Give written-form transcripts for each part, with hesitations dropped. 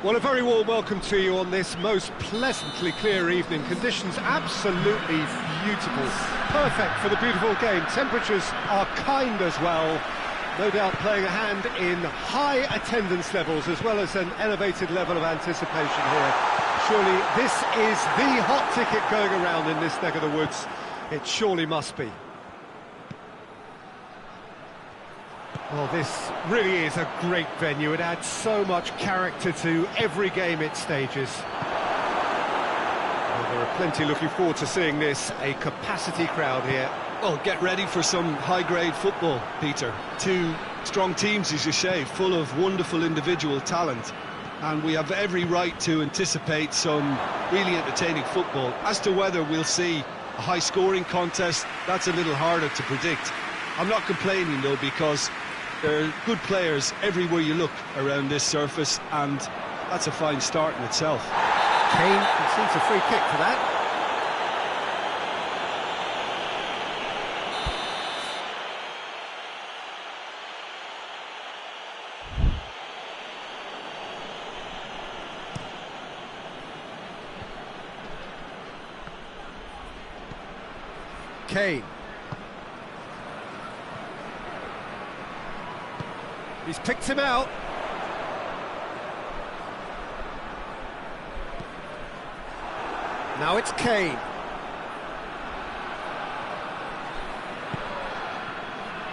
Well, a very warm welcome to you on this most pleasantly clear evening. Conditions absolutely beautiful. Perfect for the beautiful game. Temperatures are kind as well. No doubt playing a hand in high attendance levels as well as an elevated level of anticipation here. Surely this is the hot ticket going around in this neck of the woods. It surely must be. Well, this really is a great venue. It adds so much character to every game it stages. Well, there are plenty looking forward to seeing this. A capacity crowd here. Well, get ready for some high-grade football, Peter. Two strong teams, as you say, full of wonderful individual talent. And we have every right to anticipate some really entertaining football. As to whether we'll see a high-scoring contest, that's a little harder to predict. I'm not complaining, though, because there are good players everywhere you look around this surface, and that's a fine start in itself. Kane concedes a free kick for that. Kane. He's picked him out. Now it's Kane.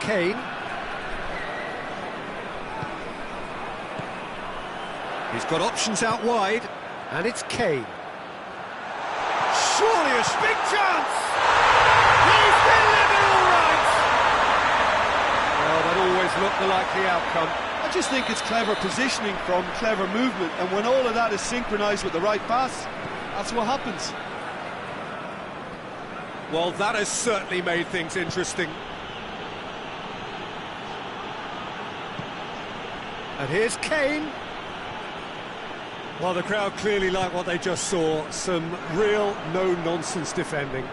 Kane. He's got options out wide, and it's Kane. Surely a big chance! He's delivered all right! Well, that always looked the likely outcome. I just think it's clever positioning from clever movement, and when all of that is synchronised with the right pass, that's what happens. Well, that has certainly made things interesting. And here's Kane. Well, the crowd clearly like what they just saw. Some real no-nonsense defending.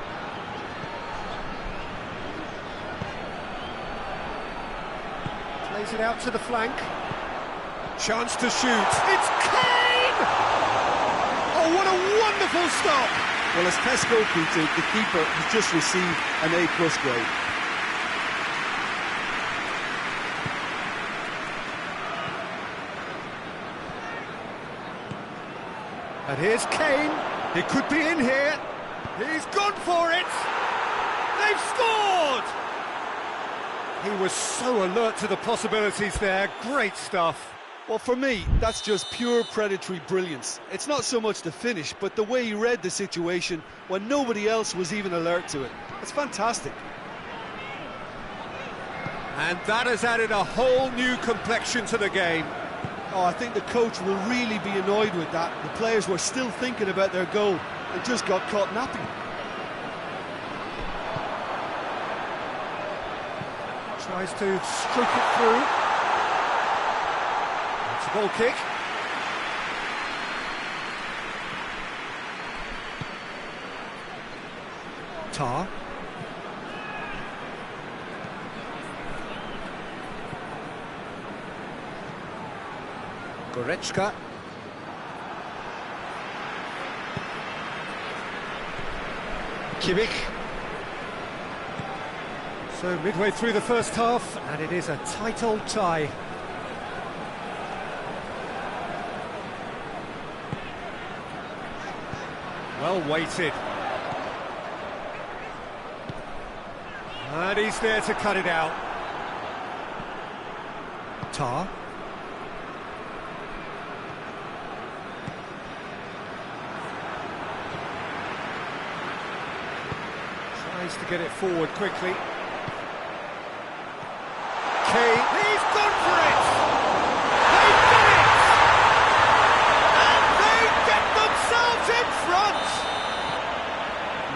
Plays it out to the flank. Chance to shoot. It's Kane! Oh, what a wonderful stop! Well, as Tesco, Peter, the keeper has just received an A+ grade. And here's Kane. He could be in here. He's gone for it. They've scored! He was so alert to the possibilities there. Great stuff. Well, for me, that's just pure predatory brilliance. It's not so much the finish, but the way he read the situation when nobody else was even alert to it. It's fantastic. And that has added a whole new complexion to the game. Oh, I think the coach will really be annoyed with that. The players were still thinking about their goal. They just got caught napping. Tries to stroke it through. It's a goal kick. Tar. Goretzka. Kimmich. So midway through the first half, and it is a tight old tie. Well weighted. And he's there to cut it out. Tar. Tries to get it forward quickly. Kane, he's gone for it! They've done it! And they get themselves in front!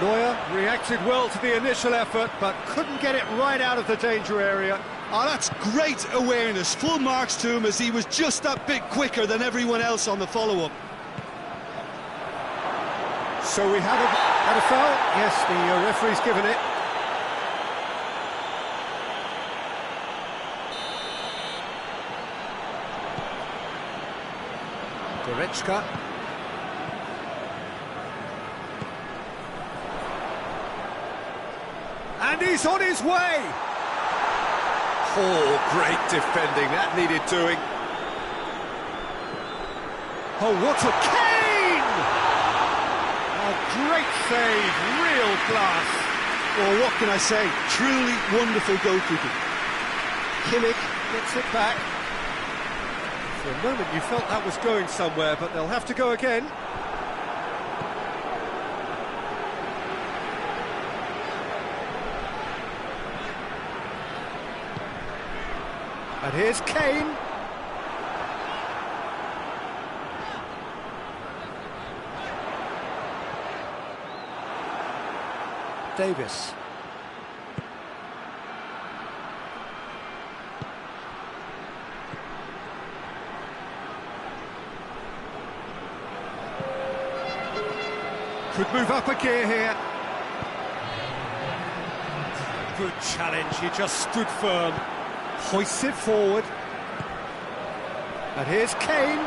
Neuer reacted well to the initial effort, but couldn't get it right out of the danger area. Oh, that's great awareness. Full marks to him as he was just that bit quicker than everyone else on the follow-up. So we had a foul? Yes, the referee's given it. Goretzka. And he's on his way! Oh, great defending, that needed doing. Oh, what a Kane! A great save, real class. Well, what can I say? Truly wonderful goalkeeping. Kimmich gets it back. For a moment you felt that was going somewhere, but they'll have to go again. And here's Kane. Davis. Could move up a gear here. Good challenge, he just stood firm. Hoists it forward. And here's Kane.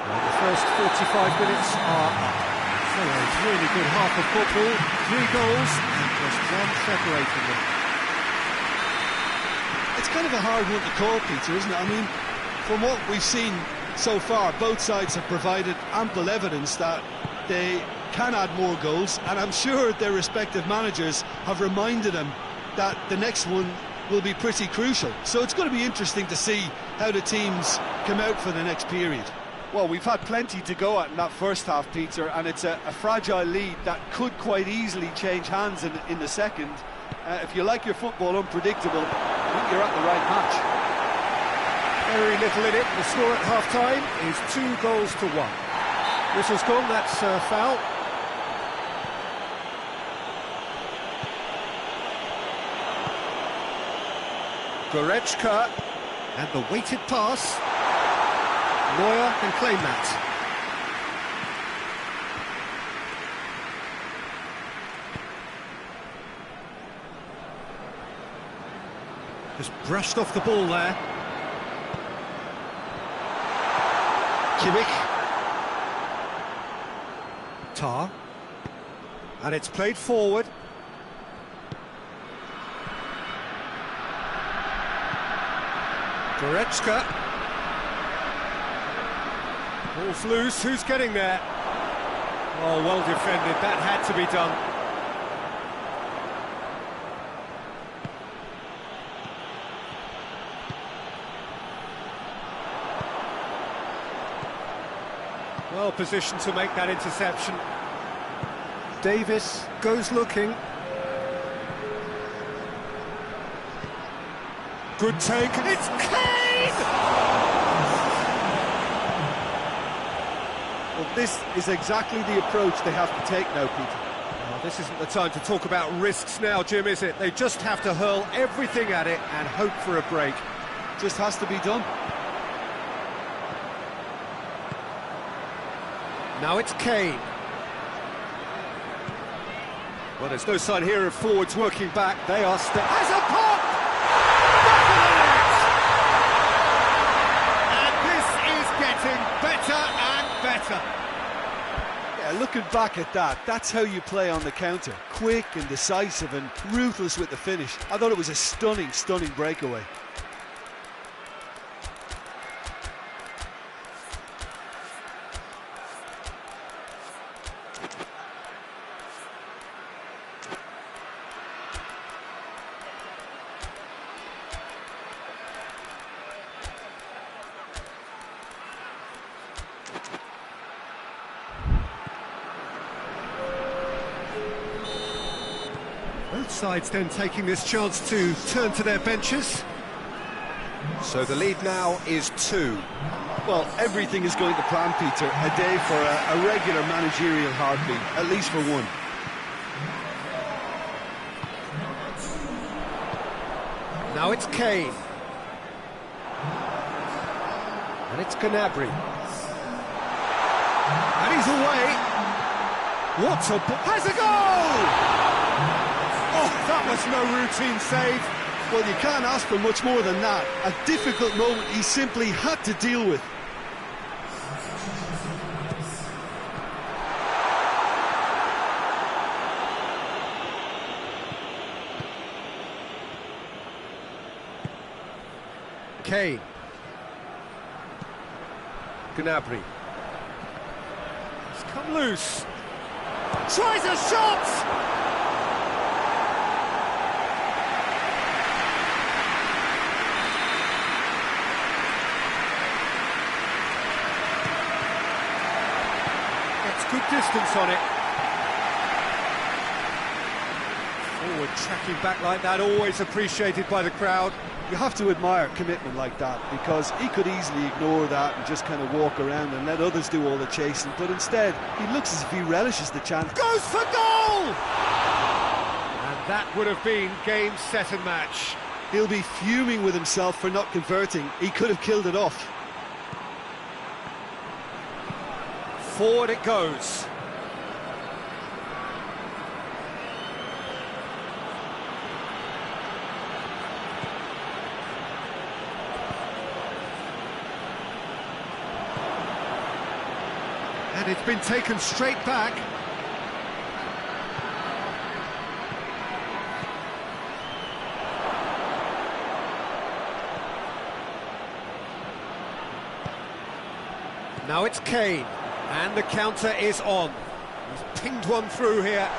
Well, the first 45 minutes are up. So it's really good half of football. 3 goals and just one separating them. It's kind of a hard one to call, Peter, isn't it? I mean, from what we've seen so far, both sides have provided ample evidence that they can add more goals, and I'm sure their respective managers have reminded them that the next one will be pretty crucial. So it's going to be interesting to see how the teams come out for the next period. Well, we've had plenty to go at in that first half, Peter, and it's a fragile lead that could quite easily change hands in the second. If you like your football unpredictable, I think you're at the right match. Very little in it. The score at half-time is 2 goals to 1. Whistle's gone, that's foul. Goretzka, and the weighted pass. Neuer can claim that. Just brushed off the ball there. Kimmich. Tar. And it's played forward. Goretzka. Ball's loose, who's getting there? Oh, well defended, that had to be done. Well positioned to make that interception. Davis goes looking. Good take, and it's Kane! Well, this is exactly the approach they have to take now, Peter. Oh, this isn't the time to talk about risks now, Jim, is it? They just have to hurl everything at it and hope for a break. Just has to be done. Now it's Kane. Well, there's no sign here of forwards working back. They are still... Has a pop! Back of the net! And this is getting better and better. Yeah, looking back at that, that's how you play on the counter. Quick and decisive and ruthless with the finish. I thought it was a stunning, stunning breakaway. Both sides then taking this chance to turn to their benches. So the lead now is 2. Well, everything is going to plan, Peter. A day for a regular managerial heartbeat, at least for one. Now it's Kane. And it's Gnabry. And he's away. What a... has a goal! Oh, that was no routine save. Well, you can't ask for much more than that. A difficult moment he simply had to deal with. Kane. Gnabry. It's come loose. Tries a shot! Gets good distance on it. Forward tracking back like that, always appreciated by the crowd. You have to admire commitment like that, because he could easily ignore that and just kind of walk around and let others do all the chasing, but instead he looks as if he relishes the chance. Goes for goal! And that would have been game, set and match. He'll be fuming with himself for not converting. He could have killed it off. Forward it goes. And it's been taken straight back. Now it's Kane, and the counter is on. He's pinged one through here.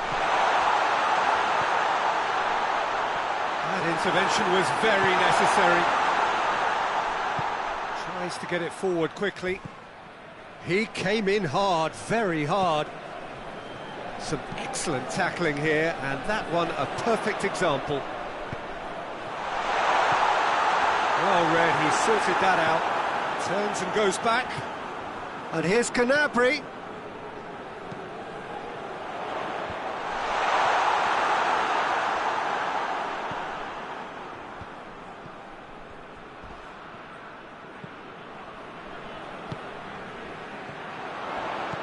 That intervention was very necessary. Tries to get it forward quickly. He came in hard, very hard. Some excellent tackling here, and that one a perfect example. Well read, he sorted that out. Turns and goes back. And here's Gnabry.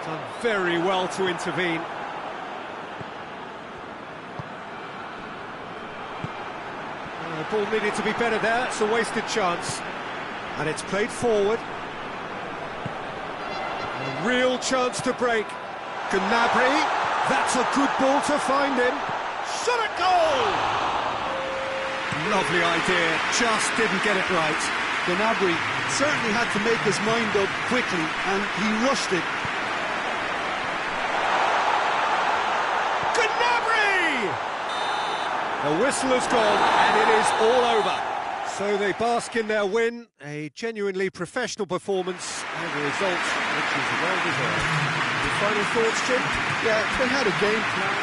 Done very well to intervene. The ball needed to be better there, it's a wasted chance. And it's played forward. A real chance to break. Gnabry, that's a good ball to find him. Shot at goal! Lovely idea, just didn't get it right. Gnabry certainly had to make his mind up quickly, and he rushed it. The whistle has gone, and it is all over. So they bask in their win, a genuinely professional performance, and a result which is well-deserved. Your final thoughts, Jim? Yeah, they had a game plan.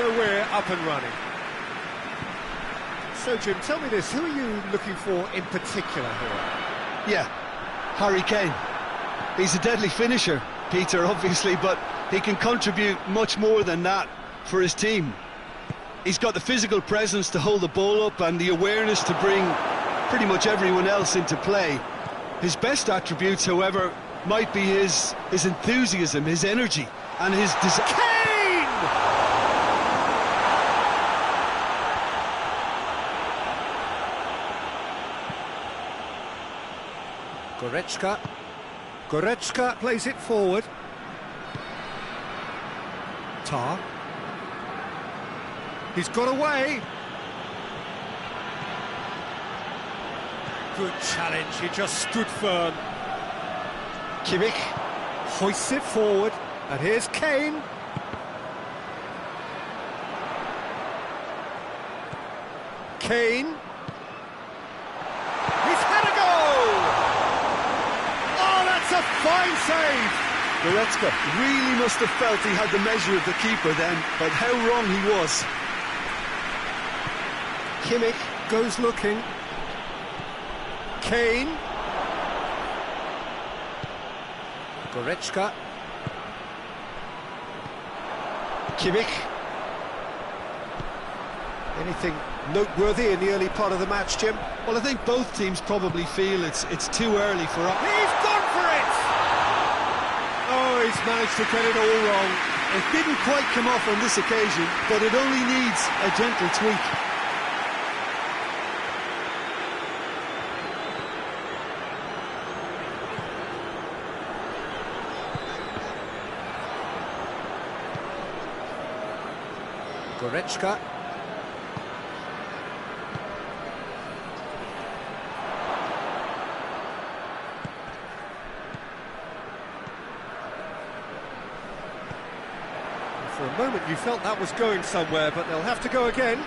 So we're up and running. So, Jim, tell me this, who are you looking for in particular here? Yeah, Harry Kane. He's a deadly finisher, Peter, obviously, but he can contribute much more than that for his team. He's got the physical presence to hold the ball up and the awareness to bring pretty much everyone else into play. His best attributes, however, might be his enthusiasm, his energy, and his desire. Kane! Goretzka plays it forward. Tar. He's got away. Good challenge, he just stood firm. Kimmich hoists it forward, and here's Kane. Kane. He's had a goal! Oh, that's a fine save! Goretzka really must have felt he had the measure of the keeper then, but how wrong he was. Kimmich goes looking. Kane. Goretzka. Kimmich. Anything noteworthy in the early part of the match, Jim? Well, I think both teams probably feel it's too early for us. He's gone for it! managed to get it all wrong. It didn't quite come off on this occasion, but it only needs a gentle tweak. Goretzka. For a moment you felt that was going somewhere, but they'll have to go again.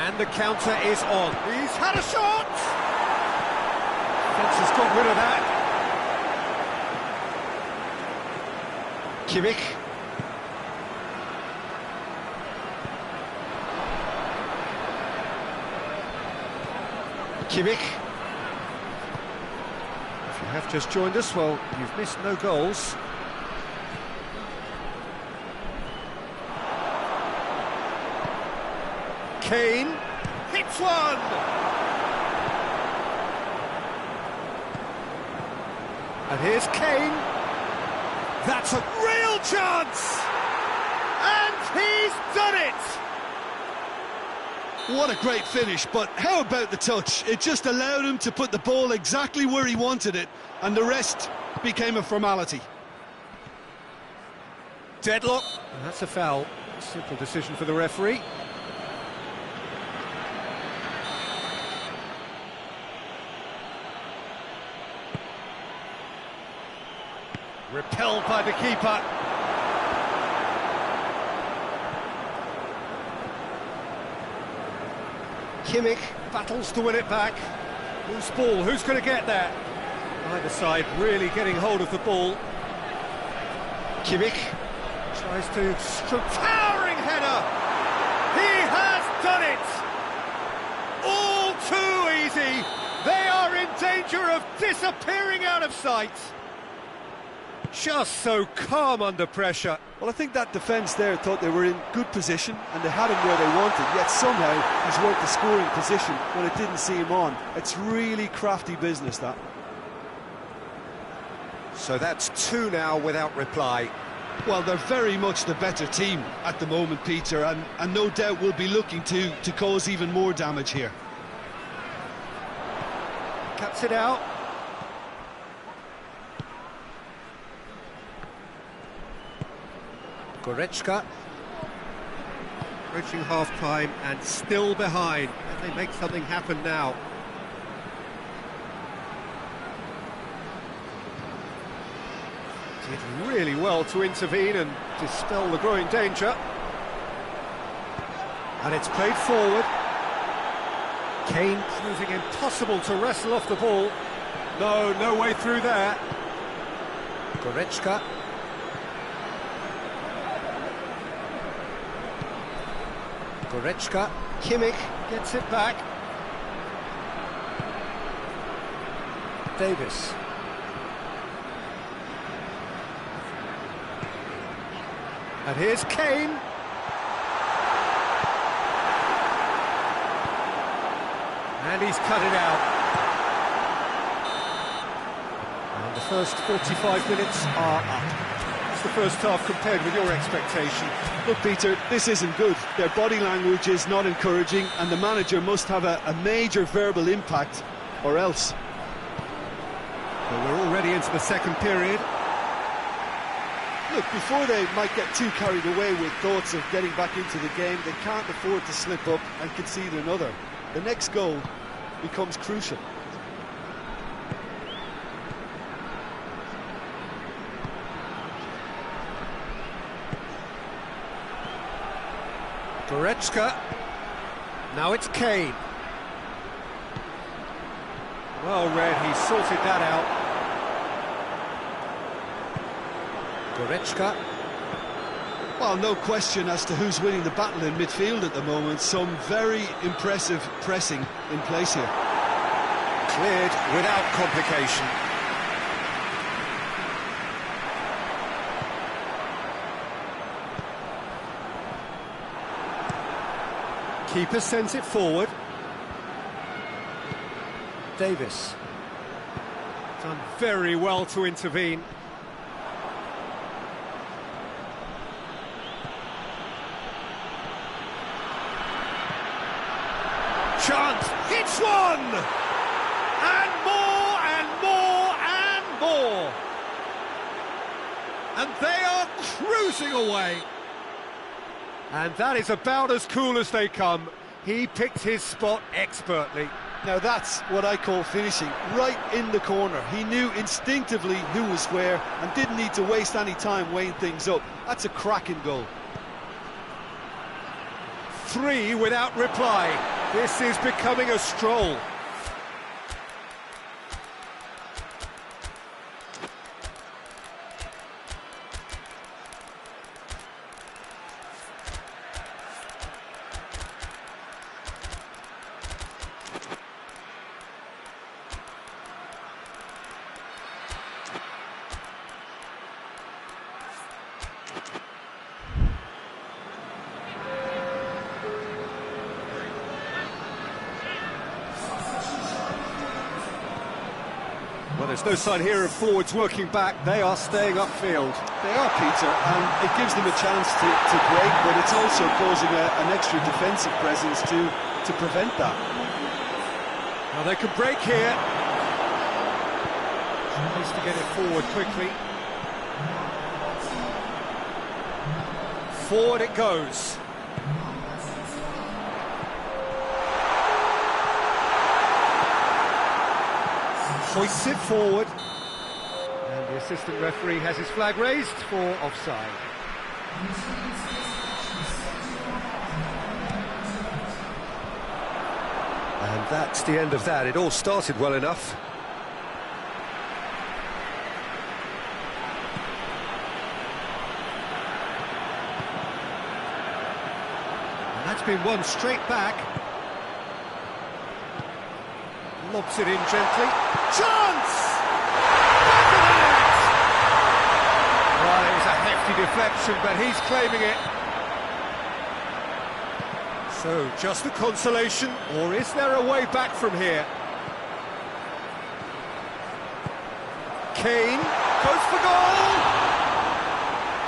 And the counter is on. He's had a shot! Fence has got rid of that. Kimmich. Kimmich. If you have just joined us, well, you've missed no goals. Kane hits one! And here's Kane. That's a real chance! And he's done it! What a great finish, but how about the touch? It just allowed him to put the ball exactly where he wanted it, and the rest became a formality. Deadlock. And that's a foul. Simple decision for the referee. Repelled by the keeper. Kimmich battles to win it back. Loose ball, who's going to get that? Either side really getting hold of the ball. Kimmich tries to stroke. Towering header! He has done it! All too easy! They are in danger of disappearing out of sight. Just so calm under pressure. Well, I think that defence there thought they were in good position and they had him where they wanted, yet somehow he's worked the scoring position when it didn't see him on. It's really crafty business, that. So that's 2 now without reply. Well, they're very much the better team at the moment, Peter, and no doubt will be looking to cause even more damage here. Cuts it out. Goretzka. Approaching half-time and still behind. Can they make something happen now? Did really well to intervene and dispel the growing danger. And it's played forward. Kane proving impossible to wrestle off the ball. No way through there. Goretzka. Goretzka. Kimmich gets it back. Davis. And here's Kane. And he's cut it out. And the first 45 minutes are up. It's the first half compared with your expectation. Look, Peter, this isn't good. Their body language is not encouraging, and the manager must have a major verbal impact, or else. Well, we're already into the second period. Look, before they might get too carried away with thoughts of getting back into the game, they can't afford to slip up and concede another. The next goal becomes crucial. Goretzka. Now it's Kane. Well read, he sorted that out. Goretzka. Well, no question as to who's winning the battle in midfield at the moment. Some very impressive pressing in place here. Cleared without complication. Keeper sends it forward. Davis. Done very well to intervene. Chance, hits one! And more, and more, and more! And they are cruising away. And that is about as cool as they come. He picked his spot expertly. Now that's what I call finishing, right in the corner. He knew instinctively who was where and didn't need to waste any time weighing things up. That's a cracking goal. 3 without reply. This is becoming a stroll. Well, there's no sign here of forwards working back. They are staying upfield. They are, Peter, and it gives them a chance to break, but it's also causing an extra defensive presence to prevent that. Now they can break here. Needs to get it forward quickly. Forward it goes. Hoists it forward. And the assistant referee has his flag raised for offside. And that's the end of that. It all started well enough. And that's been won straight back. Lobs it in gently. Chance! Back of the net! Well, it was a hefty deflection, but he's claiming it. So, just a consolation, or is there a way back from here? Kane goes for goal!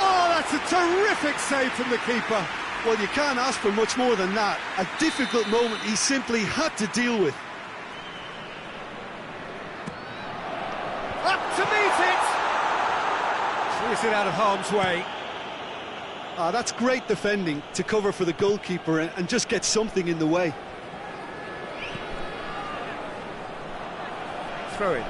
Oh, that's a terrific save from the keeper. Well, you can't ask for much more than that. A difficult moment he simply had to deal with. Up to meet it! Clears it out of harm's way. That's great defending to cover for the goalkeeper and just get something in the way. Throw it.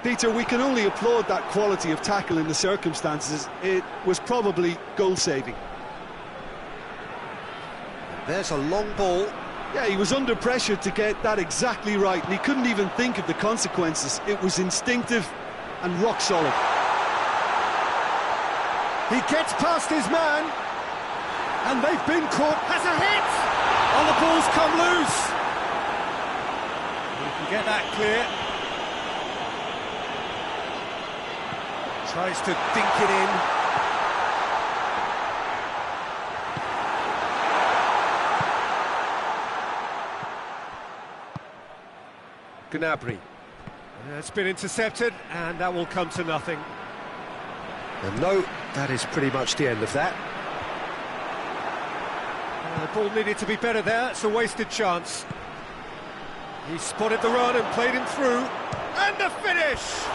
Peter, we can only applaud that quality of tackle in the circumstances. It was probably goal-saving. There's a long ball. Yeah, he was under pressure to get that exactly right, and he couldn't even think of the consequences. It was instinctive and rock solid. He gets past his man, and they've been caught. Has a hit! Oh, the ball's come loose. He can get that clear. Tries to dink it in. Gnabry. It's been intercepted, and that will come to nothing. And no, that is pretty much the end of that. The ball needed to be better there. It's a wasted chance. He spotted the run and played him through. And the finish!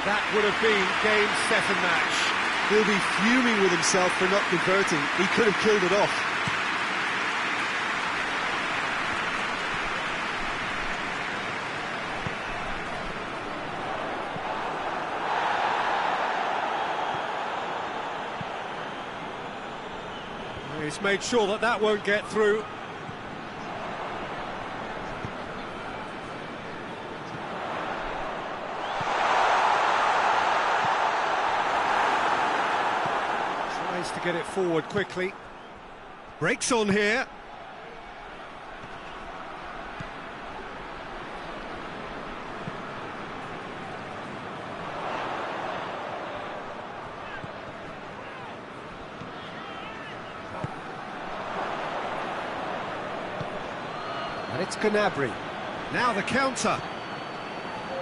That would have been game, set and match. He'll be fuming with himself for not converting. He could have killed it off. He's made sure that that won't get through. To get it forward quickly. Breaks on here. And it's Gnabry. Now the counter.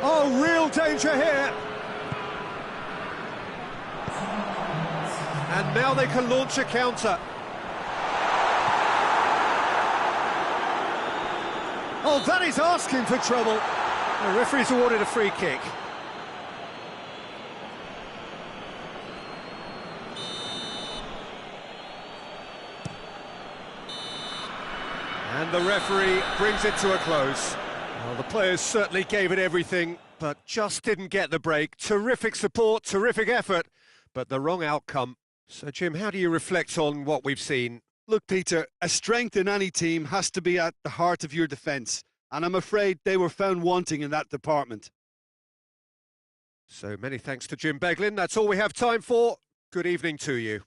Oh, real danger here. And now they can launch a counter. Oh, that is asking for trouble. The referee's awarded a free kick. And the referee brings it to a close. Well, the players certainly gave it everything, but just didn't get the break. Terrific support, terrific effort, but the wrong outcome. So, Jim, how do you reflect on what we've seen? Look, Peter, a strength in any team has to be at the heart of your defence, and I'm afraid they were found wanting in that department. So many thanks to Jim Beglin. That's all we have time for. Good evening to you.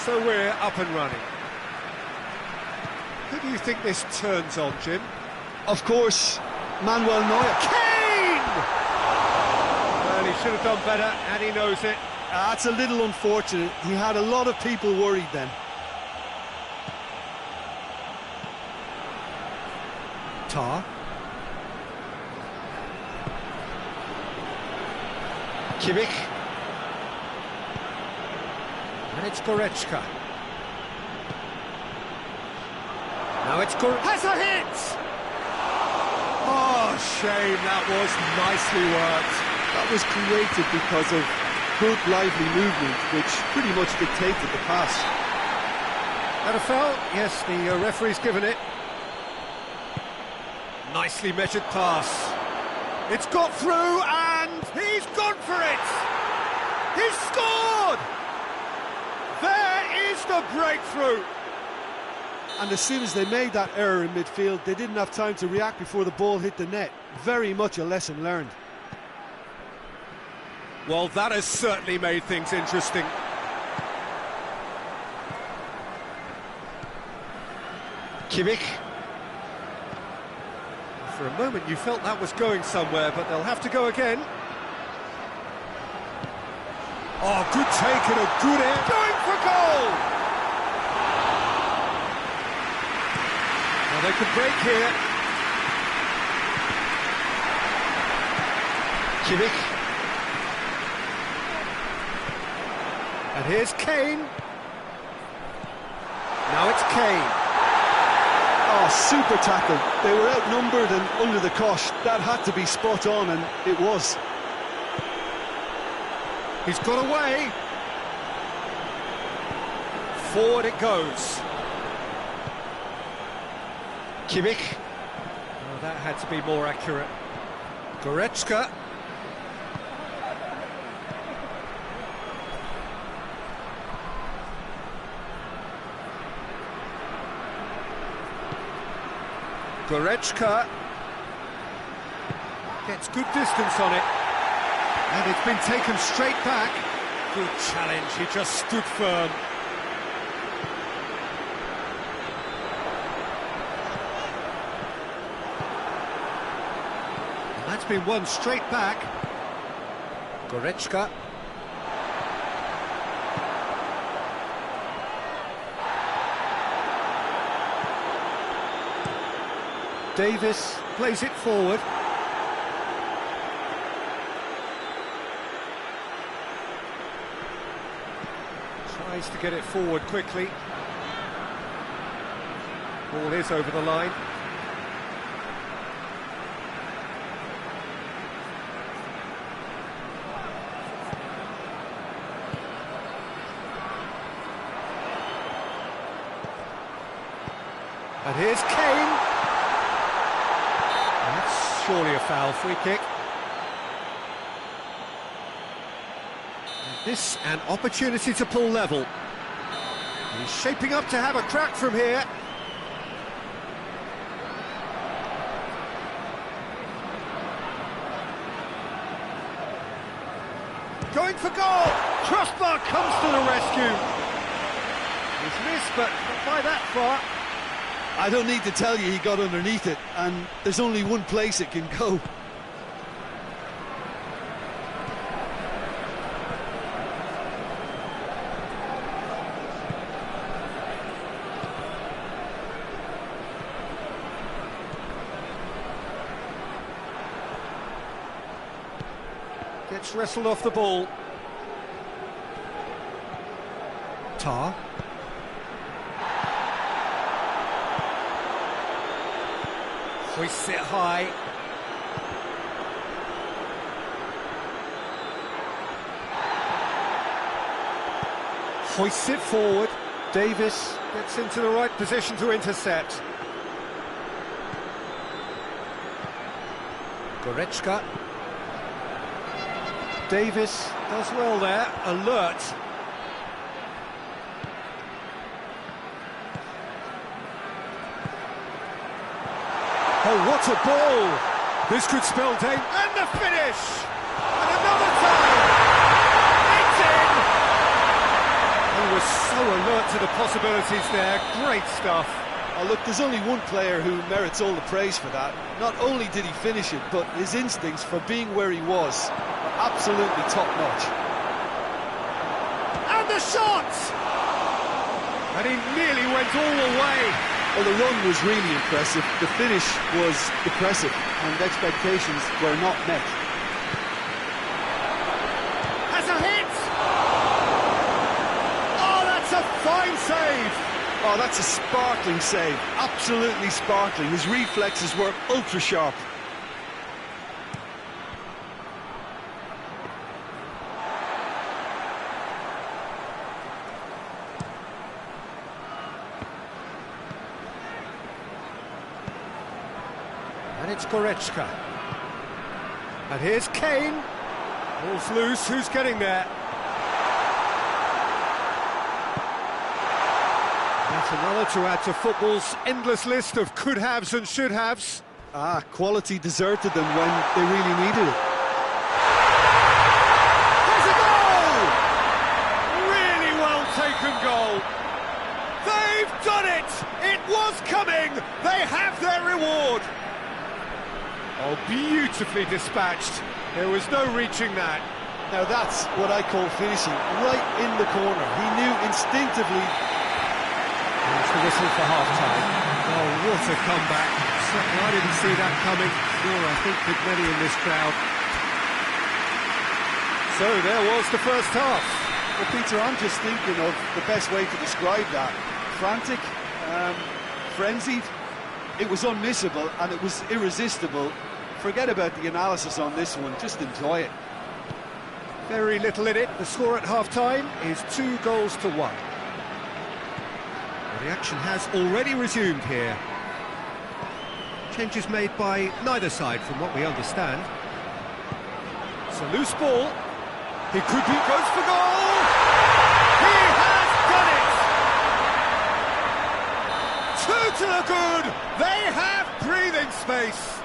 So we're up and running. Who do you think this turns on, Jim? Of course, Manuel Neuer. Kane! Well, he should have done better, and he knows it. That's a little unfortunate. He had a lot of people worried then. Tar. Kimmich. And it's Goretzka. Now it's has a hit! Oh, shame, that was nicely worked. That was created because of good, lively movement, which pretty much dictated the pass. And a foul? Yes, the referee's given it. Nicely measured pass. It's got through, and he's gone for it! He's scored! There is the breakthrough! And as soon as they made that error in midfield, they didn't have time to react before the ball hit the net. Very much a lesson learned. Well, that has certainly made things interesting. Kimmich. For a moment you felt that was going somewhere, but they'll have to go again. Oh, good take and a good air. Going for goal! Well, they could break here. Kimmich. And here's Kane. Now it's Kane. Oh, super tackle. They were outnumbered and under the cosh. That had to be spot on, and it was. He's got away. Forward it goes. Kimmich. Oh, that had to be more accurate. Goretzka. Goretzka gets good distance on it, and it's been taken straight back. Good challenge, he just stood firm. And that's been won straight back. Goretzka. Davis plays it forward. Tries to get it forward quickly. Ball is over the line. And here's Kane. And that's surely a foul. Free kick. And this an opportunity to pull level. He's shaping up to have a crack from here. Going for goal! Crossbar comes to the rescue. He's missed, but not by that far. I don't need to tell you he got underneath it, and there's only one place it can go. Gets wrestled off the ball. Tar. Hoists it high. Hoists it forward. Davis gets into the right position to intercept. Goretzka. Davis does well there, alert. Oh, what a ball! This could spell danger. And the finish! And another time! It's in! He was so alert to the possibilities there. Great stuff. Oh, look, there's only one player who merits all the praise for that. Not only did he finish it, but his instincts for being where he was were absolutely top-notch. And the shot! And he nearly went all the way. Well, the run was really impressive. The finish was impressive, and expectations were not met. Has a hit! Oh, that's a fine save! Oh, that's a sparkling save. Absolutely sparkling. His reflexes were ultra sharp. And it's Goretzka. And here's Kane. Ball's loose, who's getting there? That's another to add to football's endless list of could-haves and should-haves. Ah, quality deserted them when they really needed it. There's a goal! Really well taken goal. They've done it! It was coming! They have their reward! Oh, beautifully dispatched. There was no reaching that. Now that's what I call finishing, right in the corner. He knew instinctively. It's the whistle for half-time. Oh, what a comeback. Certainly I didn't see that coming, nor I think did many in this crowd. So there was the first half. Well, Peter, I'm just thinking of the best way to describe that. Frantic, frenzied. It was unmissable and it was irresistible. Forget about the analysis on this one, just enjoy it. Very little in it. The score at half-time is 2-1. Well, the action has already resumed here. Changes made by neither side from what we understand. It's a loose ball. He could be, goes for goal! He has done it! 2 to the good! They have breathing space!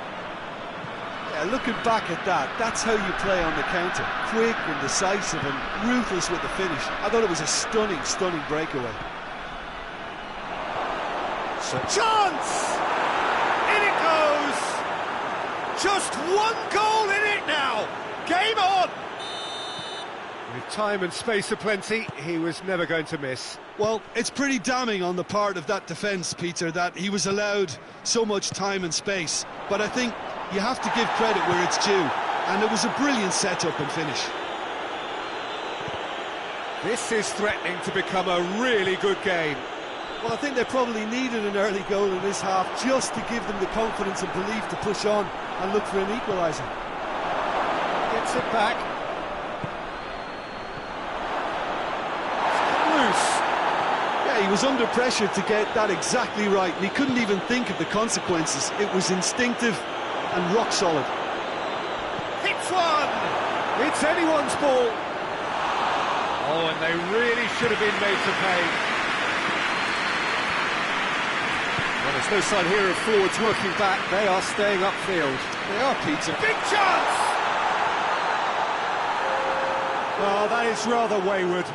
Yeah, looking back at that, that's how you play on the counter. Quick and decisive and ruthless with the finish. I thought it was a stunning, stunning breakaway. So chance! In it goes! Just 1 goal in it now! Game on! With time and space aplenty, he was never going to miss. Well, it's pretty damning on the part of that defence, Peter, that he was allowed so much time and space. But I think you have to give credit where it's due, and it was a brilliant setup and finish. This is threatening to become a really good game. Well, I think they probably needed an early goal in this half just to give them the confidence and belief to push on and look for an equaliser. Gets it back. It's loose. Yeah, he was under pressure to get that exactly right, and he couldn't even think of the consequences. It was instinctive and rock solid. Hits one! It's anyone's ball. Oh, and they really should have been made to pay. Well, there's no sign here of forwards working back. They are staying upfield. They are, Peter. Big chance! Oh, that is rather wayward.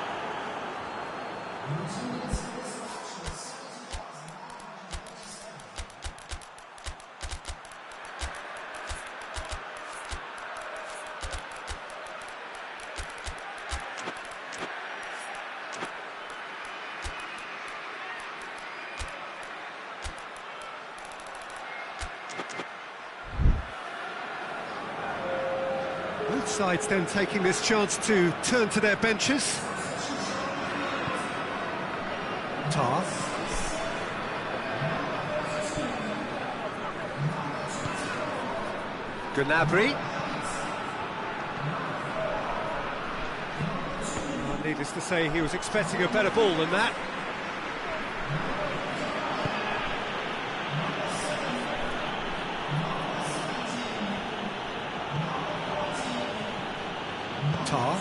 Both sides then taking this chance to turn to their benches. Tar. Gnabry. Oh, needless to say, he was expecting a better ball than that. Tar.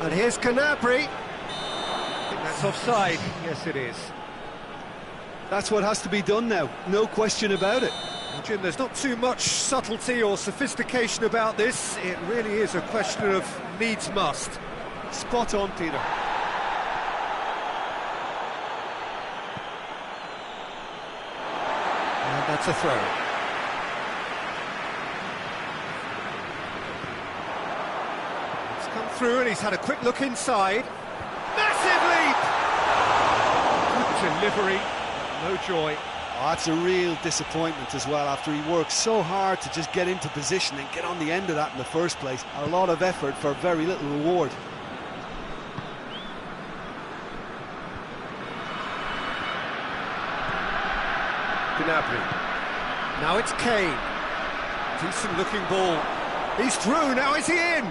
And here's Gnabry. I think that's offside. Yes, it is. That's what has to be done now, no question about it. Well, Jim, there's not too much subtlety or sophistication about this. It really is a question of needs must. Spot on, Peter. And that's a throw. It's come through and he's had a quick look inside. Massive leap! Good delivery, no joy. Oh, that's a real disappointment as well, after he worked so hard to just get into position and get on the end of that in the first place. A lot of effort for very little reward. Gnabry. Now it's Kane. Decent looking ball. He's through, now is he in?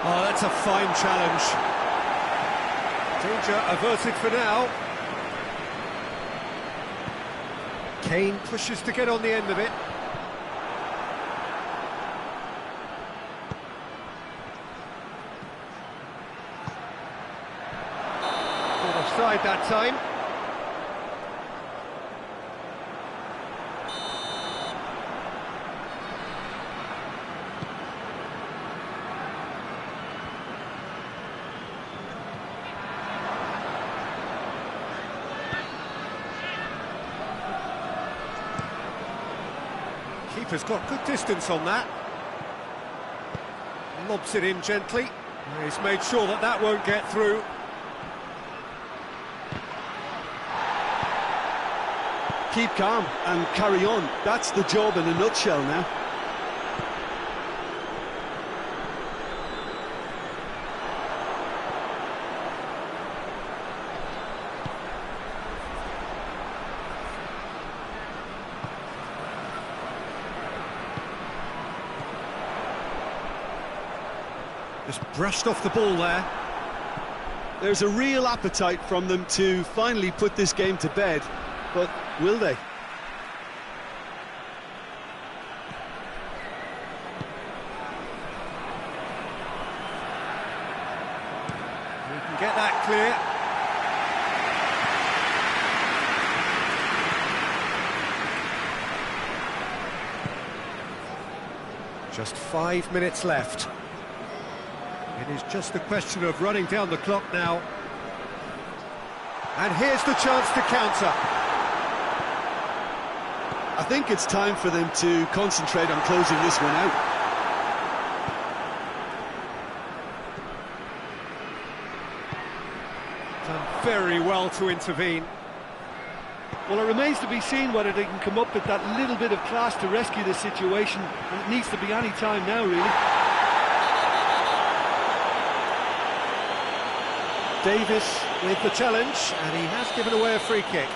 Oh, that's a fine challenge. Danger averted for now. Kane pushes to get on the end of it. Not offside that time. Keeper's got good distance on that. Lobs it in gently. He's made sure that that won't get through. Keep calm and carry on. That's the job in a nutshell now. Just brushed off the ball there. There's a real appetite from them to finally put this game to bed, but will they? We can get that clear. Just 5 minutes left. It is just a question of running down the clock now. And here's the chance to counter. I think it's time for them to concentrate on closing this one out. Done very well to intervene. Well, it remains to be seen whether they can come up with that little bit of class to rescue this situation, and it needs to be any time now, really. Davis with the challenge, and he has given away a free kick.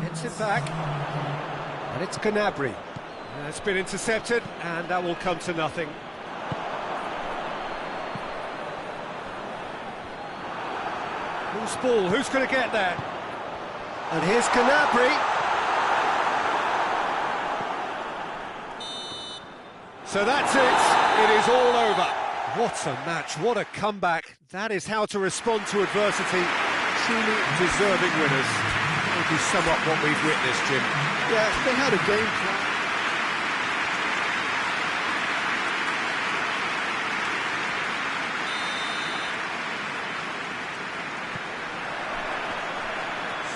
Gets it back, and it's Gnabry. It's been intercepted, and that will come to nothing. Loose ball, who's going to get there? And here's Gnabry. So that's it, it is all over. What a match, what a comeback. That is how to respond to adversity. Truly deserving winners. That would be somewhat what we've witnessed, Jim. Yeah, they had a game plan.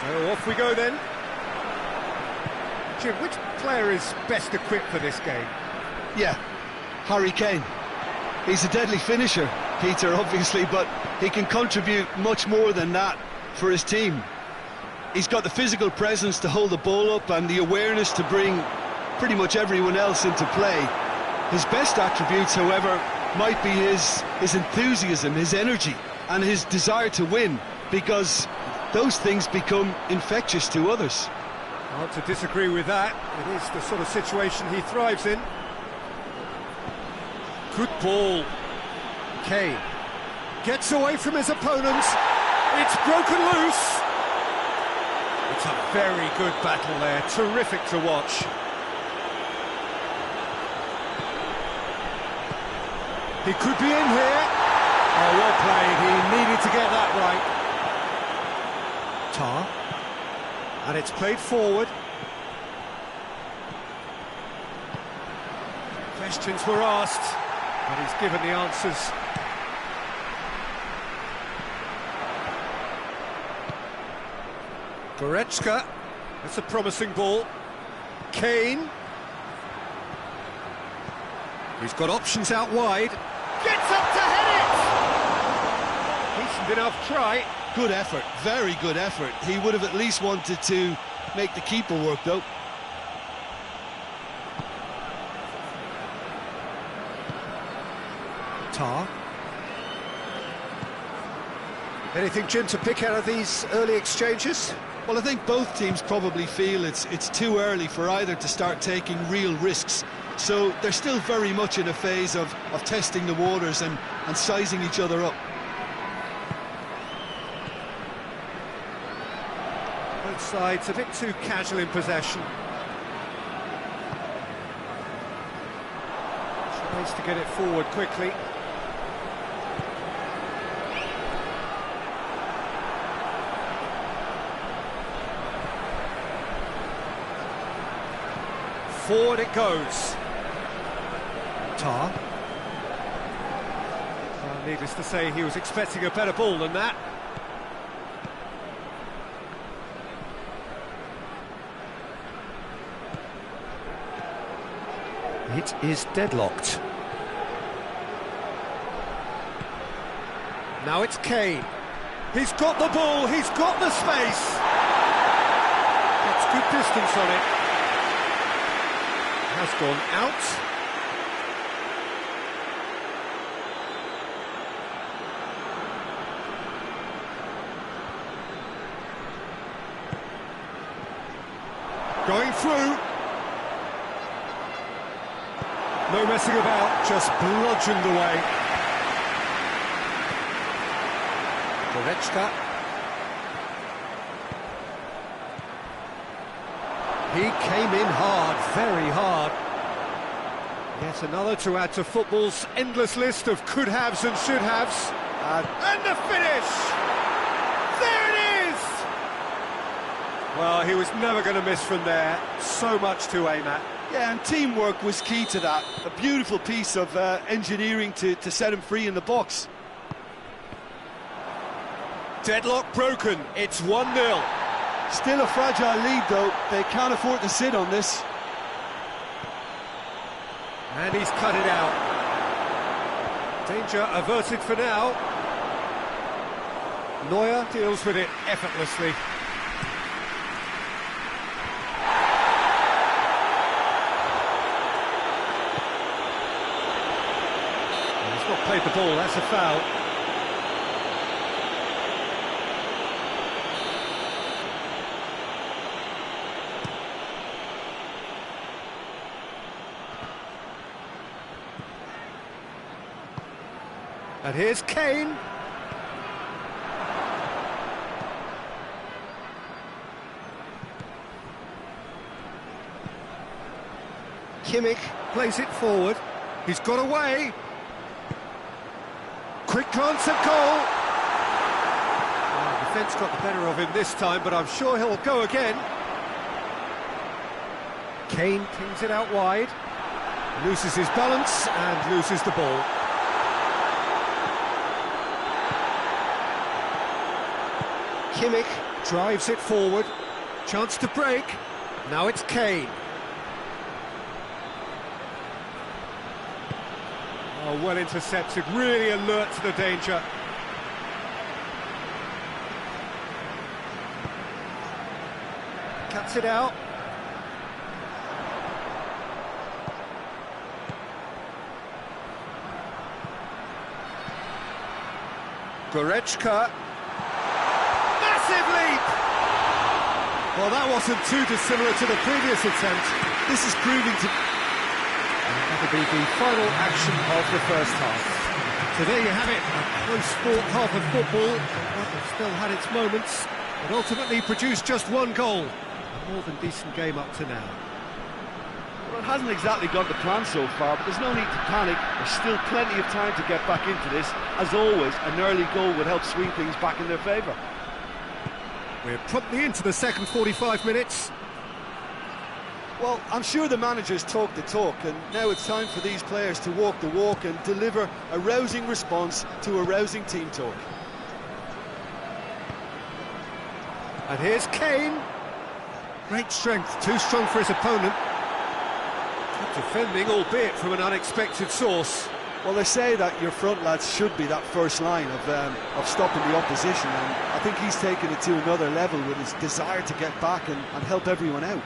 So off we go then. Jim, which player is best equipped for this game? Yeah, Harry Kane. He's a deadly finisher, Peter, obviously, but he can contribute much more than that for his team. He's got the physical presence to hold the ball up and the awareness to bring pretty much everyone else into play. His best attributes, however, might be his enthusiasm, his energy, and his desire to win, because those things become infectious to others. Hard to disagree with that. It is the sort of situation he thrives in. Good ball. Kane gets away from his opponents. It's broken loose. It's a very good battle there. Terrific to watch. He could be in here. Oh, well played. He needed to get that right. Tar. And it's played forward. Questions were asked, but he's given the answers. Goretzka, that's a promising ball. Kane. He's got options out wide. Gets up to head it! Decent enough try. Good effort, very good effort. He would have at least wanted to make the keeper work, though. Tar. Anything, Jim, to pick out of these early exchanges? Well, I think both teams probably feel it's too early for either to start taking real risks. So they're still very much in a phase of testing the waters and sizing each other up. Both sides a bit too casual in possession. Tries to get it forward quickly. Forward it goes. Tar. Well, needless to say, he was expecting a better ball than that. It is deadlocked. Now it's Kane. He's got the ball, he's got the space. Gets good distance on it. Has gone out. Going through. No messing about, just bludgeoned away. Goretzka. He came in hard, very hard. Yet another to add to football's endless list of could-haves and should-haves. And the finish! There it is! Well, he was never going to miss from there. So much to aim at. Yeah, and teamwork was key to that. A beautiful piece of engineering to set him free in the box. Deadlock broken, it's 1-0. Still a fragile lead, though. They can't afford to sit on this. And he's cut it out. Danger averted for now. Neuer deals with it effortlessly. played the ball, that's a foul. And here's Kane. Kimmich plays it forward. He's got away. Quick glance at goal. Well, the defence got the better of him this time, but I'm sure he'll go again. Kane pings it out wide. Loses his balance and loses the ball. Kimmich drives it forward. Chance to break. Now it's Kane. Oh, well intercepted, really alert to the danger. Cuts it out. Goretzka. Massive leap! Well, that wasn't too dissimilar to the previous attempt. This is proving to... That'll be the final action of the first half. So there you have it, a close sport half of football. It still had its moments, but ultimately produced just one goal. A more than decent game up to now. Well, it hasn't exactly gone to plan so far, but there's no need to panic. There's still plenty of time to get back into this. As always, an early goal would help swing things back in their favour. We're promptly into the second 45 minutes. Well, I'm sure the managers talk the talk, and now it's time for these players to walk the walk and deliver a rousing response to a rousing team talk. And here's Kane. Great strength, too strong for his opponent. Good defending, albeit from an unexpected source. Well, they say that your front lads should be that first line of stopping the opposition, and I think he's taken it to another level with his desire to get back and help everyone out.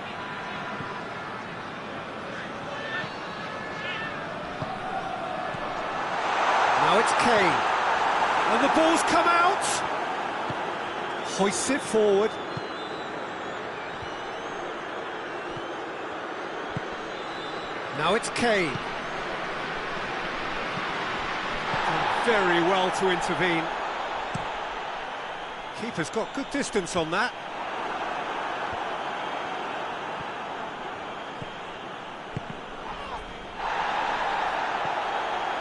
Now it's Kane. And the ball's come out. Hoists it forward. Now it's Kane. And very well to intervene. Keeper's got good distance on that.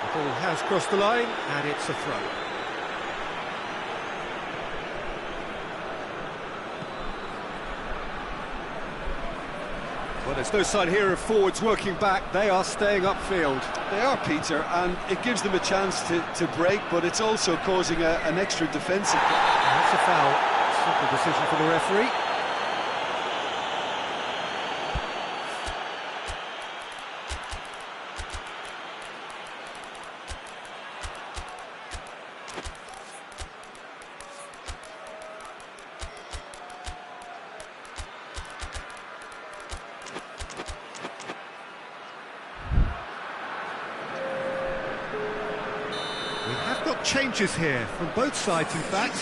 The ball has crossed the line, and it's a throw. Well, there's no sign here of forwards working back. They are staying upfield. They are, Peter, and it gives them a chance to break, but it's also causing an extra defensive... That's a foul. Simple decision for the referee. We have got changes here from both sides, in fact.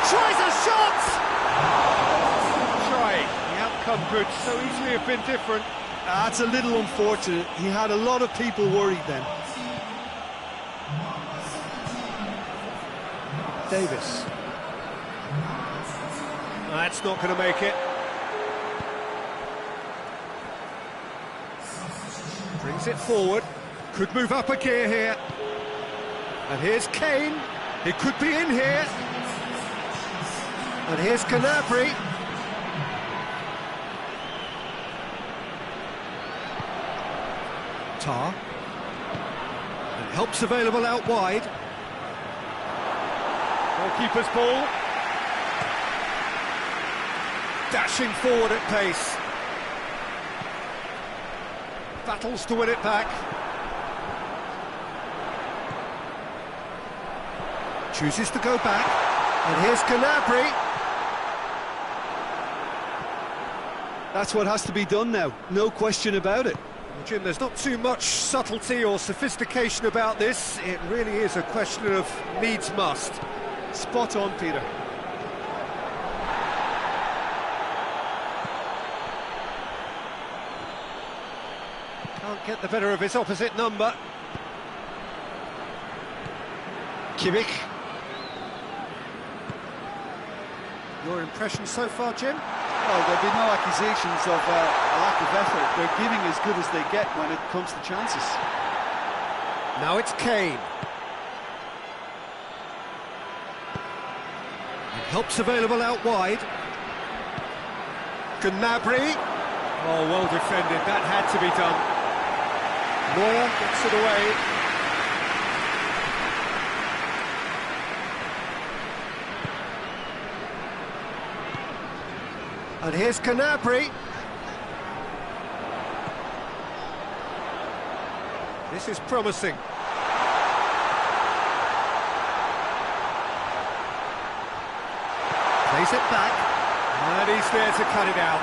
Tries a shot! Try. The outcome could so easily have been different. That's a little unfortunate. He had a lot of people worried then. Davis. That's not going to make it. Brings it forward. Could move up a gear here. And here's Kane. He could be in here. And here's Gnabry. Tar. And help's available out wide. Goalkeeper's ball. Dashing forward at pace. Battles to win it back. Chooses to go back. And here's Gnabry. That's what has to be done now, no question about it. Well, Jim, there's not too much subtlety or sophistication about this. It really is a question of needs must. Spot on, Peter. Can't get the better of his opposite number. Kimmich. Your impression so far, Jim? Well, there'll be no accusations of a lack of effort. They're giving as good as they get when it comes to chances. Now it's Kane. And help's available out wide. Gnabry. Oh, well defended. That had to be done. Moore gets it away. And here's Gnabry. This is promising. Plays it back. And he's there to cut it out.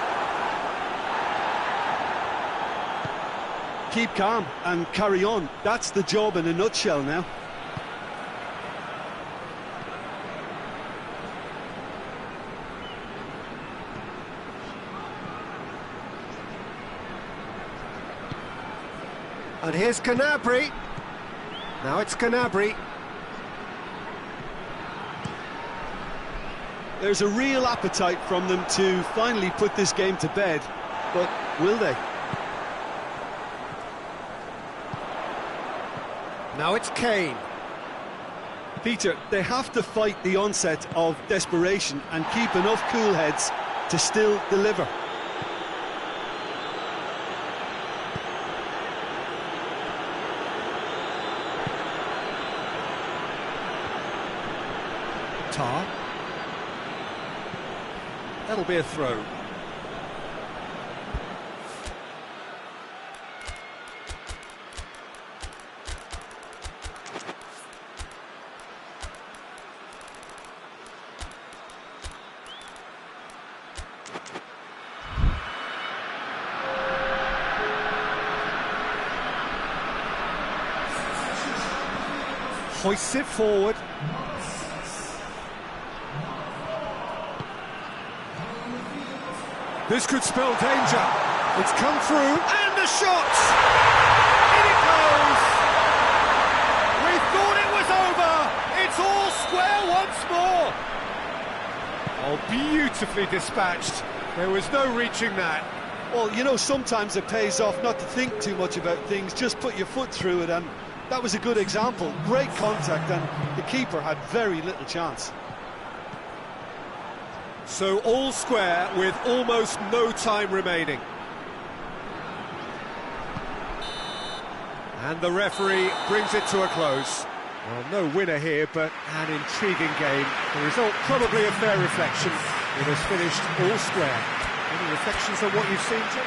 Keep calm and carry on. That's the job in a nutshell now. And here's Gnabry. Now it's Gnabry. There's a real appetite from them to finally put this game to bed, but will they? Now it's Kane. Peter, they have to fight the onset of desperation and keep enough cool heads to still deliver. Tar. That'll be a throw. Hoists it forward. This could spell danger. It's come through, and the shot! In it goes! We thought it was over! It's all square once more! Oh, beautifully dispatched. There was no reaching that. Well, you know, sometimes it pays off not to think too much about things, just put your foot through it, and that was a good example. Great contact, and the keeper had very little chance. So all square with almost no time remaining. And the referee brings it to a close. Well, no winner here, but an intriguing game. The result probably a fair reflection. It has finished all square. Any reflections on what you've seen, Jim?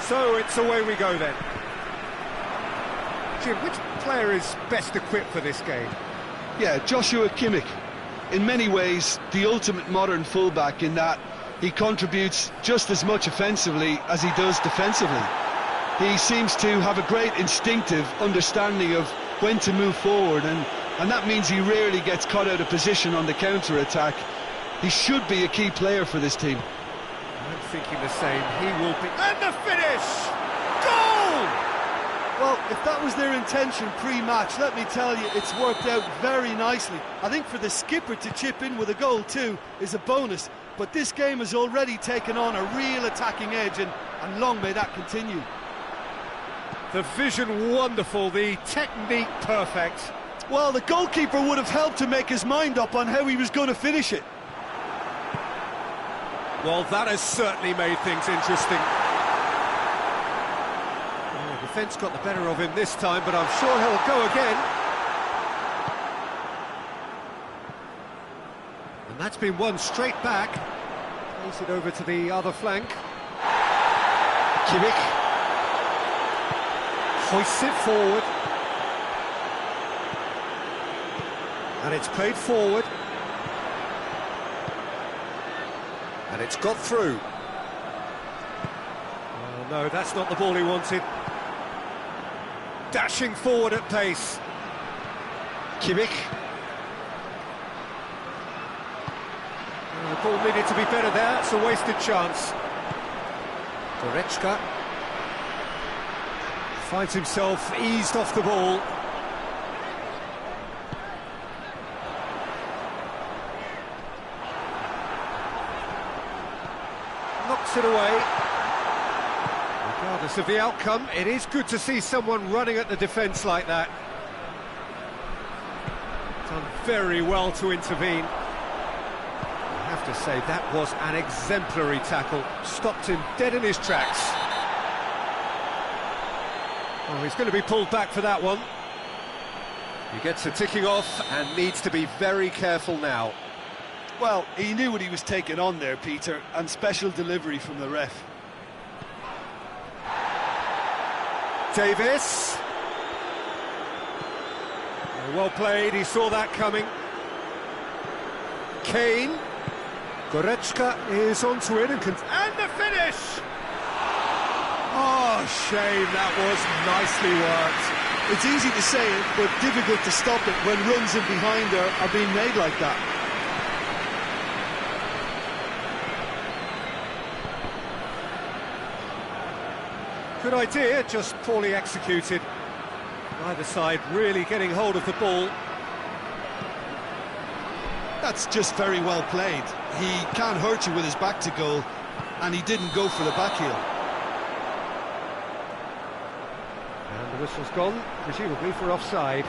So it's away we go then. question, which player is best equipped for this game? Yeah, Joshua Kimmich. In many ways, the ultimate modern fullback in that he contributes just as much offensively as he does defensively. He seems to have a great instinctive understanding of when to move forward, and that means he rarely gets caught out of position on the counter-attack. He should be a key player for this team. I'm thinking the same. He will be... And the finish! Goal! Well, if that was their intention pre-match, let me tell you, it's worked out very nicely. I think for the skipper to chip in with a goal too is a bonus, but this game has already taken on a real attacking edge, and long may that continue. The vision wonderful, the technique perfect. Well, the goalkeeper would have helped to make his mind up on how he was going to finish it. Well, that has certainly made things interesting. Oh, the defence got the better of him this time, but I'm sure he'll go again. And that's been won straight back. Plays it over to the other flank. Kimmich hoists it forward. And it's played forward. And it's got through. Oh, no, that's not the ball he wanted. Dashing forward at pace. Kimmich. Oh, the ball needed to be better there. It's a wasted chance. Goretzka finds himself eased off the ball. Knocks it away. Regardless of the outcome, it is good to see someone running at the defence like that. Done very well to intervene. I have to say, that was an exemplary tackle. Stopped him dead in his tracks. Oh, he's going to be pulled back for that one. He gets a ticking off and needs to be very careful now. Well, he knew what he was taking on there, Peter, and special delivery from the ref. Davis. Well played, he saw that coming. Kane. Goretzka is onto it and the finish! Oh, shame, that was nicely worked. It's easy to say it, but difficult to stop it when runs in behind are being made like that. Good idea, just poorly executed. Either side really getting hold of the ball. That's just very well played. He can't hurt you with his back to goal, and he didn't go for the back heel. And the whistle's gone, presumably for offside.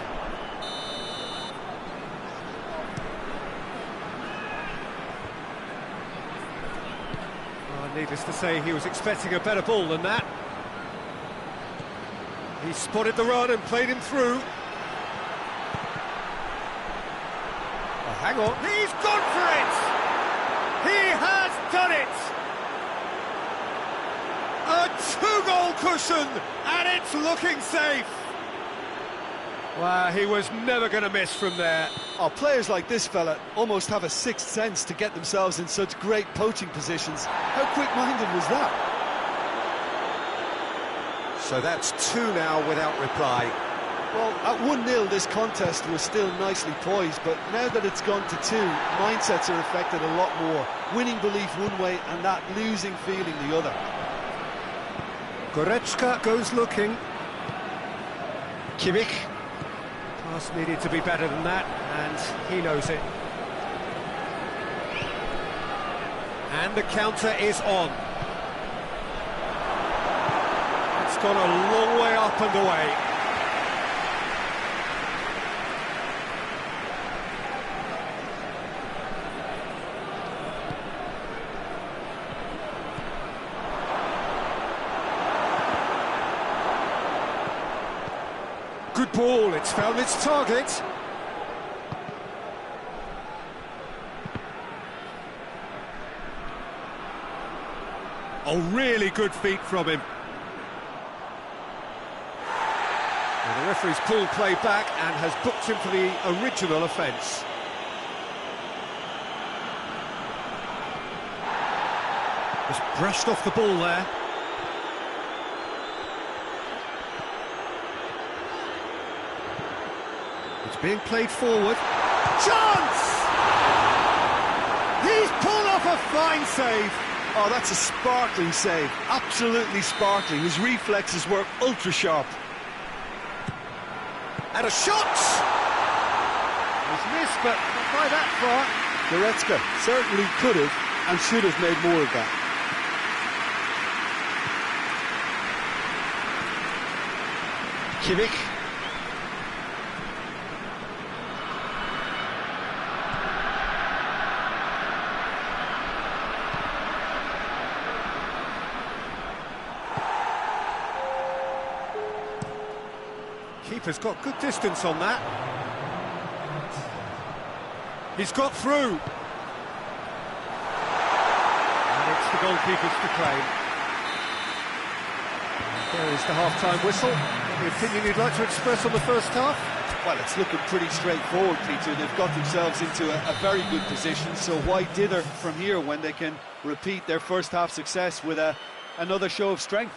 Oh, needless to say, he was expecting a better ball than that. He spotted the run and played him through. Oh, hang on, he's gone for it! He has done it! A two-goal cushion, and it's looking safe! Well, he was never going to miss from there. Oh, players like this fella almost have a sixth sense to get themselves in such great poaching positions. How quick-minded was that? So that's 2 now without reply. Well, at 1-0 this contest was still nicely poised, but now that it's gone to 2, mindsets are affected a lot more. Winning belief one way and that losing feeling the other. Goretzka goes looking. Kimmich. Pass needed to be better than that, and he knows it. And the counter is on. It's gone a long way up and away. Good ball, it's found its target. Oh, really good feet from him. The referee's pulled play back and has booked him for the original offence. Just brushed off the ball there. It's being played forward. Chance! He's pulled off a fine save. Oh, that's a sparkling save. Absolutely sparkling. His reflexes were ultra sharp. And a shot! It's missed, but not by that far. Goretzka certainly could have and should have made more of that. Kimmich. Keeper's got good distance on that. He's got through. And it's the goalkeeper's to claim. There is the half-time whistle. Any opinion you'd like to express on the first half? Well, it's looking pretty straightforward, Peter. They've got themselves into a very good position, so why dither from here when they can repeat their first half success with another show of strength?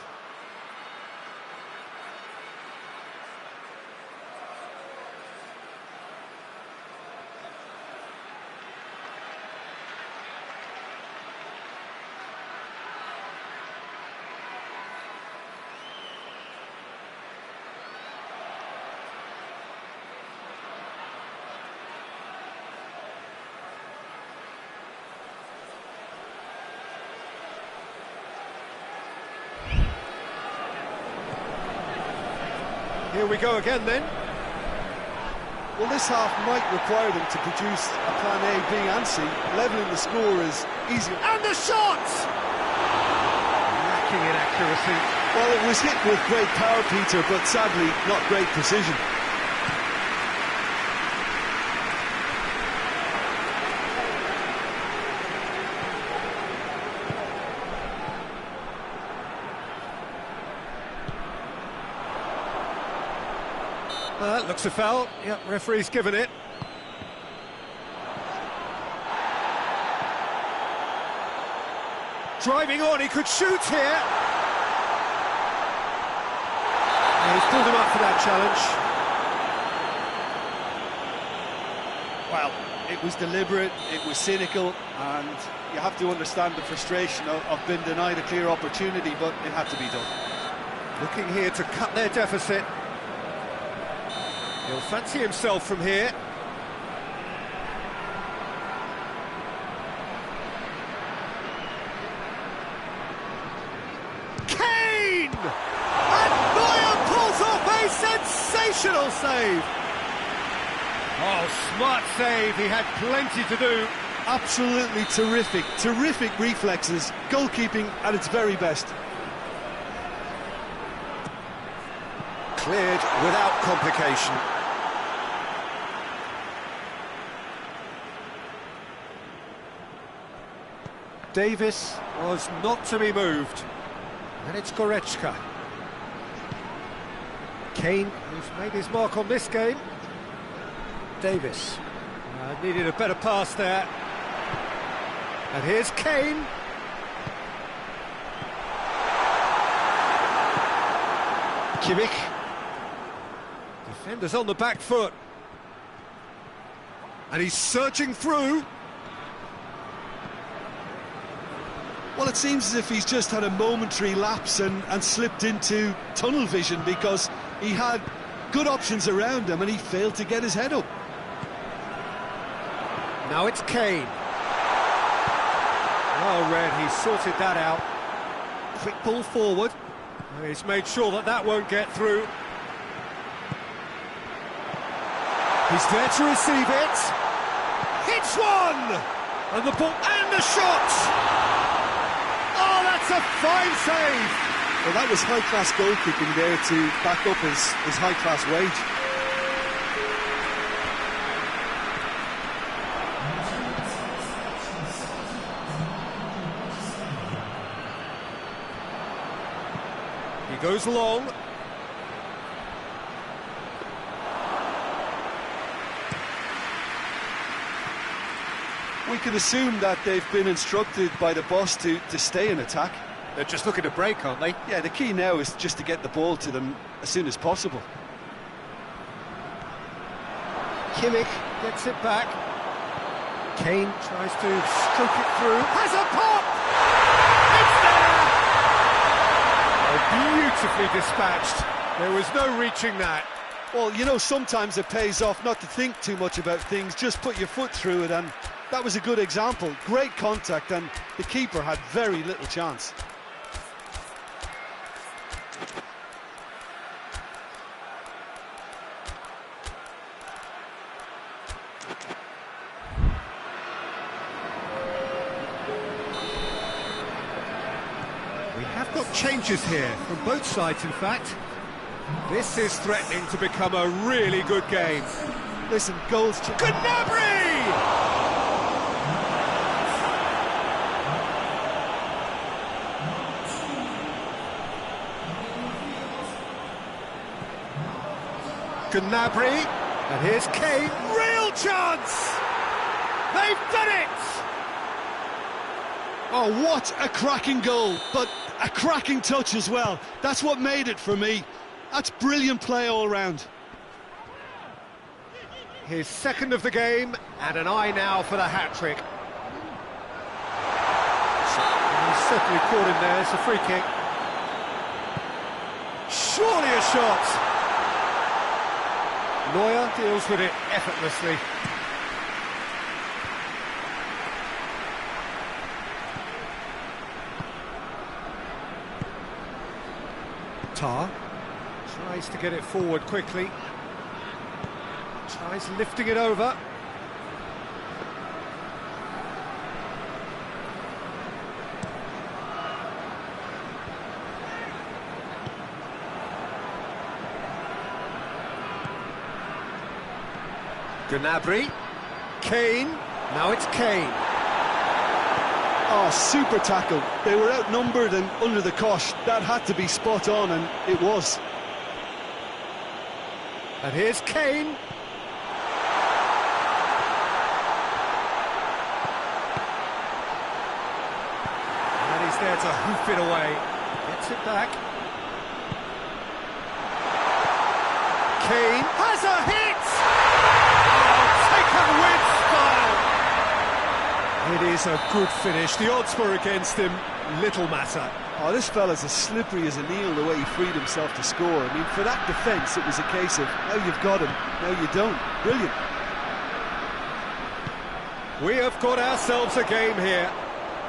Here we go again then. Well, this half might require them to produce a plan A, B and C. Levelling the score is easy. And the shot! Lacking in accuracy. Well, it was hit with great power, Peter, but sadly not great precision. Looks a foul. Yep, referee's given it. Driving on, he could shoot here. Yeah, he's pulled him up for that challenge. Well, it was deliberate, it was cynical, and you have to understand the frustration of being denied a clear opportunity, but it had to be done. Looking here to cut their deficit. He'll fancy himself from here. Kane! And Neuer pulls off a sensational save! Oh, smart save, he had plenty to do. Absolutely terrific, terrific reflexes, goalkeeping at its very best. Cleared without complication. Davis was not to be moved. And it's Goretzka. Kane, who's made his mark on this game. Davis. Needed a better pass there. And here's Kane. Kimmich. Defenders on the back foot. And he's surging through. Well, it seems as if he's just had a momentary lapse and slipped into tunnel vision, because he had good options around him and he failed to get his head up. Now it's Kane. Well read, he's sorted that out. Quick ball forward. And he's made sure that that won't get through. He's there to receive it. Hits one! And the ball, and the shot! Oh, that's a fine save! Well, that was high-class goalkeeping there to back up his high-class wage. He goes long. We can assume that they've been instructed by the boss to stay in attack. They're just looking to break, aren't they? Yeah, the key now is just to get the ball to them as soon as possible. Kimmich gets it back. Kane tries to stroke it through. Has a pop! It's there! Oh, beautifully dispatched. There was no reaching that. Well, you know, sometimes it pays off not to think too much about things, just put your foot through it, and that was a good example. Great contact, and the keeper had very little chance. We have got changes here, from both sides in fact. This is threatening to become a really good game. Listen, goals... Gnabry! Gnabry, and here's Kane. Real chance! They've done it! Oh, what a cracking goal, but a cracking touch as well. That's what made it for me. That's brilliant play all round. His second of the game, and an eye now for the hat-trick. He's certainly caught him there, it's a free kick. Surely a shot! Neuer deals with it effortlessly. Tar tries to get it forward quickly. Tries lifting it over. Gnabry. Kane. Now it's Kane. Oh, super tackle. They were outnumbered and under the cosh. That had to be spot on, and it was. And here's Kane. And he's there to hoof it away. Gets it back. Kane has a hit! Oh, take a win style! It is a good finish. The odds were against him. Little matter. Oh, this fella's as slippery as an eel the way he freed himself to score. I mean, for that defence, it was a case of, now you've got him, now you don't. Brilliant. We have got ourselves a game here.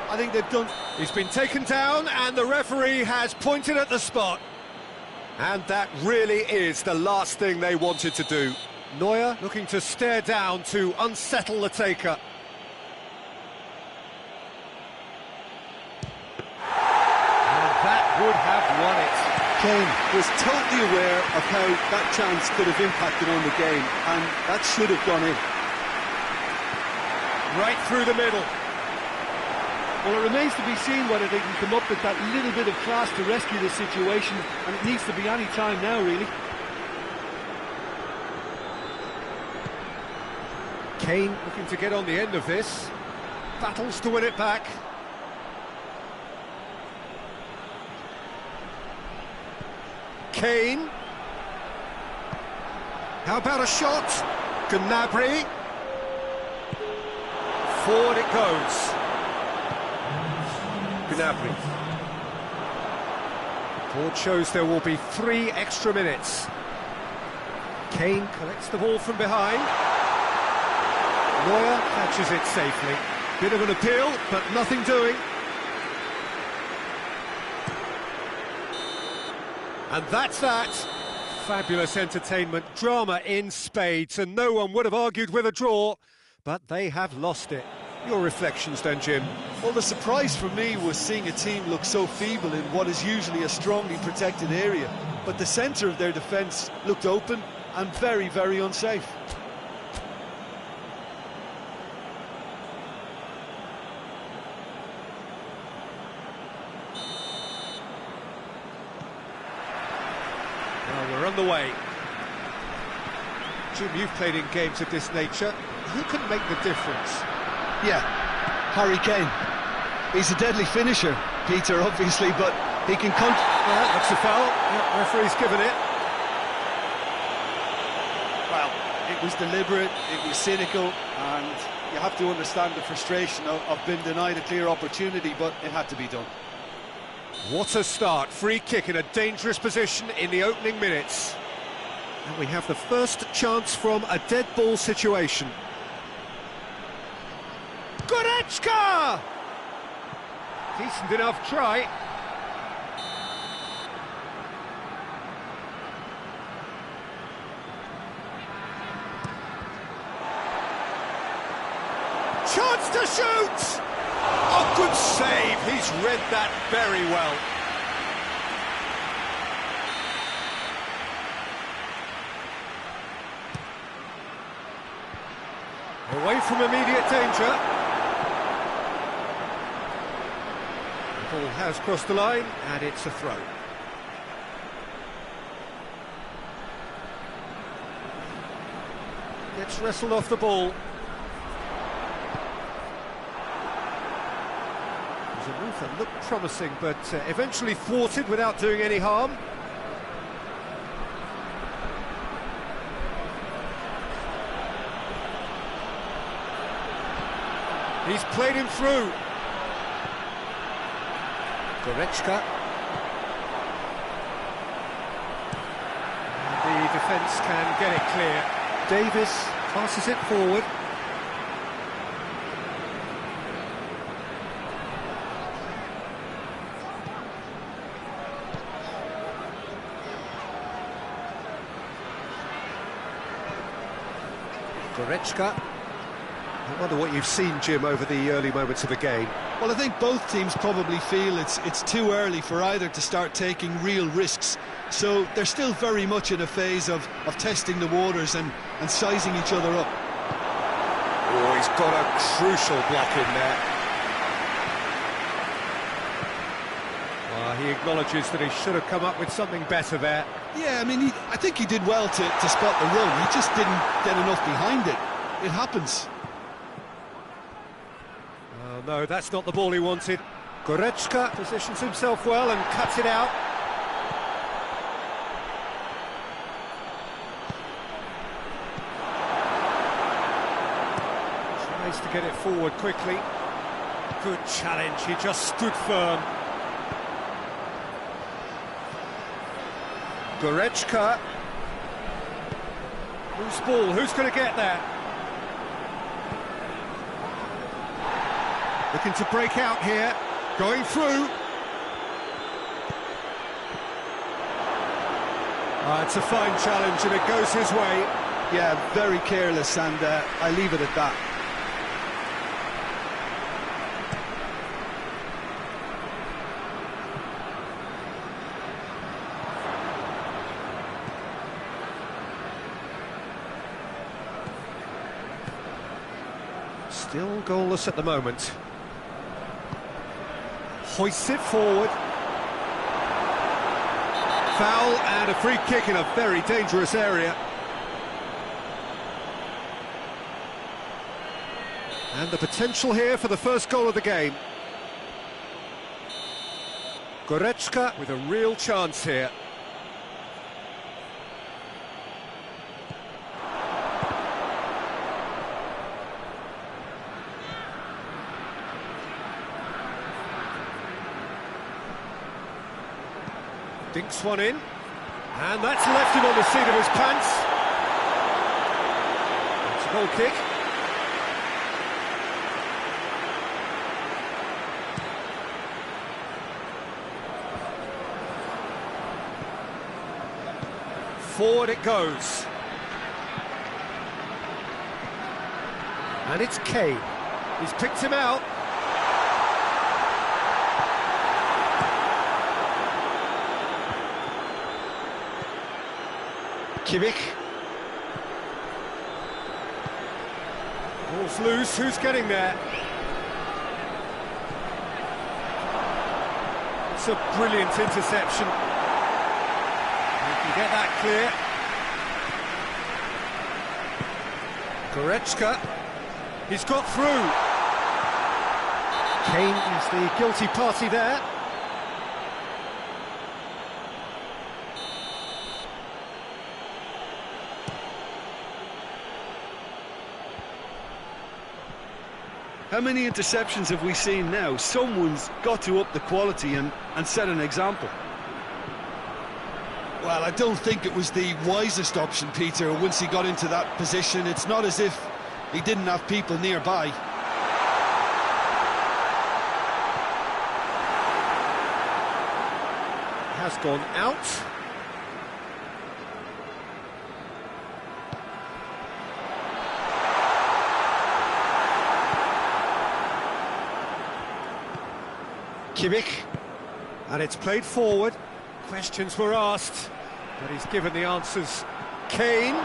I think they've done... He's been taken down and the referee has pointed at the spot. And that really is the last thing they wanted to do. Neuer looking to stare down to unsettle the taker. Would have won it. Kane was totally aware of how that chance could have impacted on the game, and that should have gone in. Right through the middle. Well, it remains to be seen whether they can come up with that little bit of class to rescue the situation, and it needs to be any time now, really. Kane looking to get on the end of this. Battles to win it back. Kane. How about a shot? Gnabry. Forward it goes. Gnabry. Board shows there will be 3 extra minutes. Kane collects the ball from behind. Neuer catches it safely. Bit of an appeal, but nothing doing. And that's that. Fabulous entertainment, drama in spades, and no one would have argued with a draw, but they have lost it. Your reflections then, Jim? Well, the surprise for me was seeing a team look so feeble in what is usually a strongly protected area. But the centre of their defence looked open and very, very unsafe. Well, we're on the way. Jim, you've played in games of this nature. Who can make the difference? Yeah, Harry Kane. He's a deadly finisher, Peter, obviously, but he can Well, that's a foul. Yeah, referee's given it. Well, it was deliberate, it was cynical, and you have to understand the frustration of being denied a clear opportunity, but it had to be done. What a start. Free kick in a dangerous position in the opening minutes. And we have the first chance from a dead ball situation. Goretzka! Decent enough try. Chance to shoot! Oh, good save. He's read that very well. Away from immediate danger. The ball has crossed the line, and it's a throw. Gets wrestled off the ball. It was a move that looked promising, but eventually thwarted without doing any harm. He's played him through. Goretzka. And the defence can get it clear. Davis passes it forward. Goretzka. I wonder what you've seen, Jim, over the early moments of the game. Well, I think both teams probably feel it's too early for either to start taking real risks. So they're still very much in a phase of testing the waters and sizing each other up. Oh, he's got a crucial block in there. Well, he acknowledges that he should have come up with something better there. Yeah, I mean, I think he did well to spot the run. He just didn't get enough behind it. It happens. Oh, no, that's not the ball he wanted. Goretzka positions himself well and cuts it out. Tries to get it forward quickly. Good challenge, he just stood firm. Goretzka. Whose ball? Who's going to get that? Looking to break out here. Going through. It's a fine challenge and it goes his way. Yeah, very careless, and I leave it at that. Still goalless at the moment. Hoists it forward. Foul and a free kick in a very dangerous area. And the potential here for the first goal of the game. Goretzka with a real chance here. Dinks one in, and that's left him on the seat of his pants. It's a goal kick. Forward it goes. And it's Kane. He's picked him out. Kimmich. Ball's loose, who's getting there? It's a brilliant interception. He can get that clear. Goretzka. He's got through. Kane is the guilty party there. How many interceptions have we seen now? Someone's got to up the quality and set an example. Well, I don't think it was the wisest option, Peter, once he got into that position. It's not as if he didn't have people nearby. Has gone out. Kimmich, and it's played forward. Questions were asked, but he's given the answers. Kane.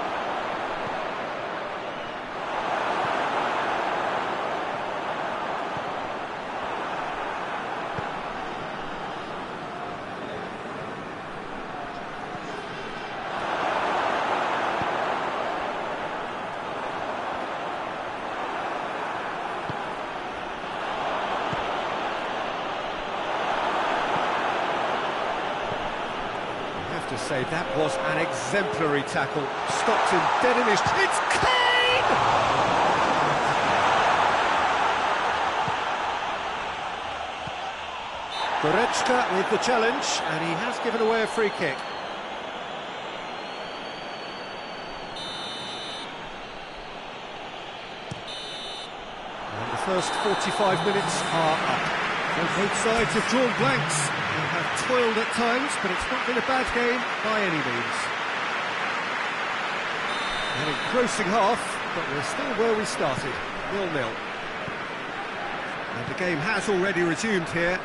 To say that was an exemplary tackle. Stopped him dead in his... It's Kane! Goretzka with the challenge, and he has given away a free kick. And the first 45 minutes are up. And both sides have drawn blanks. They have toiled at times, but it's not been a bad game by any means. An engrossing half, but we're still where we started, 0-0. And the game has already resumed here.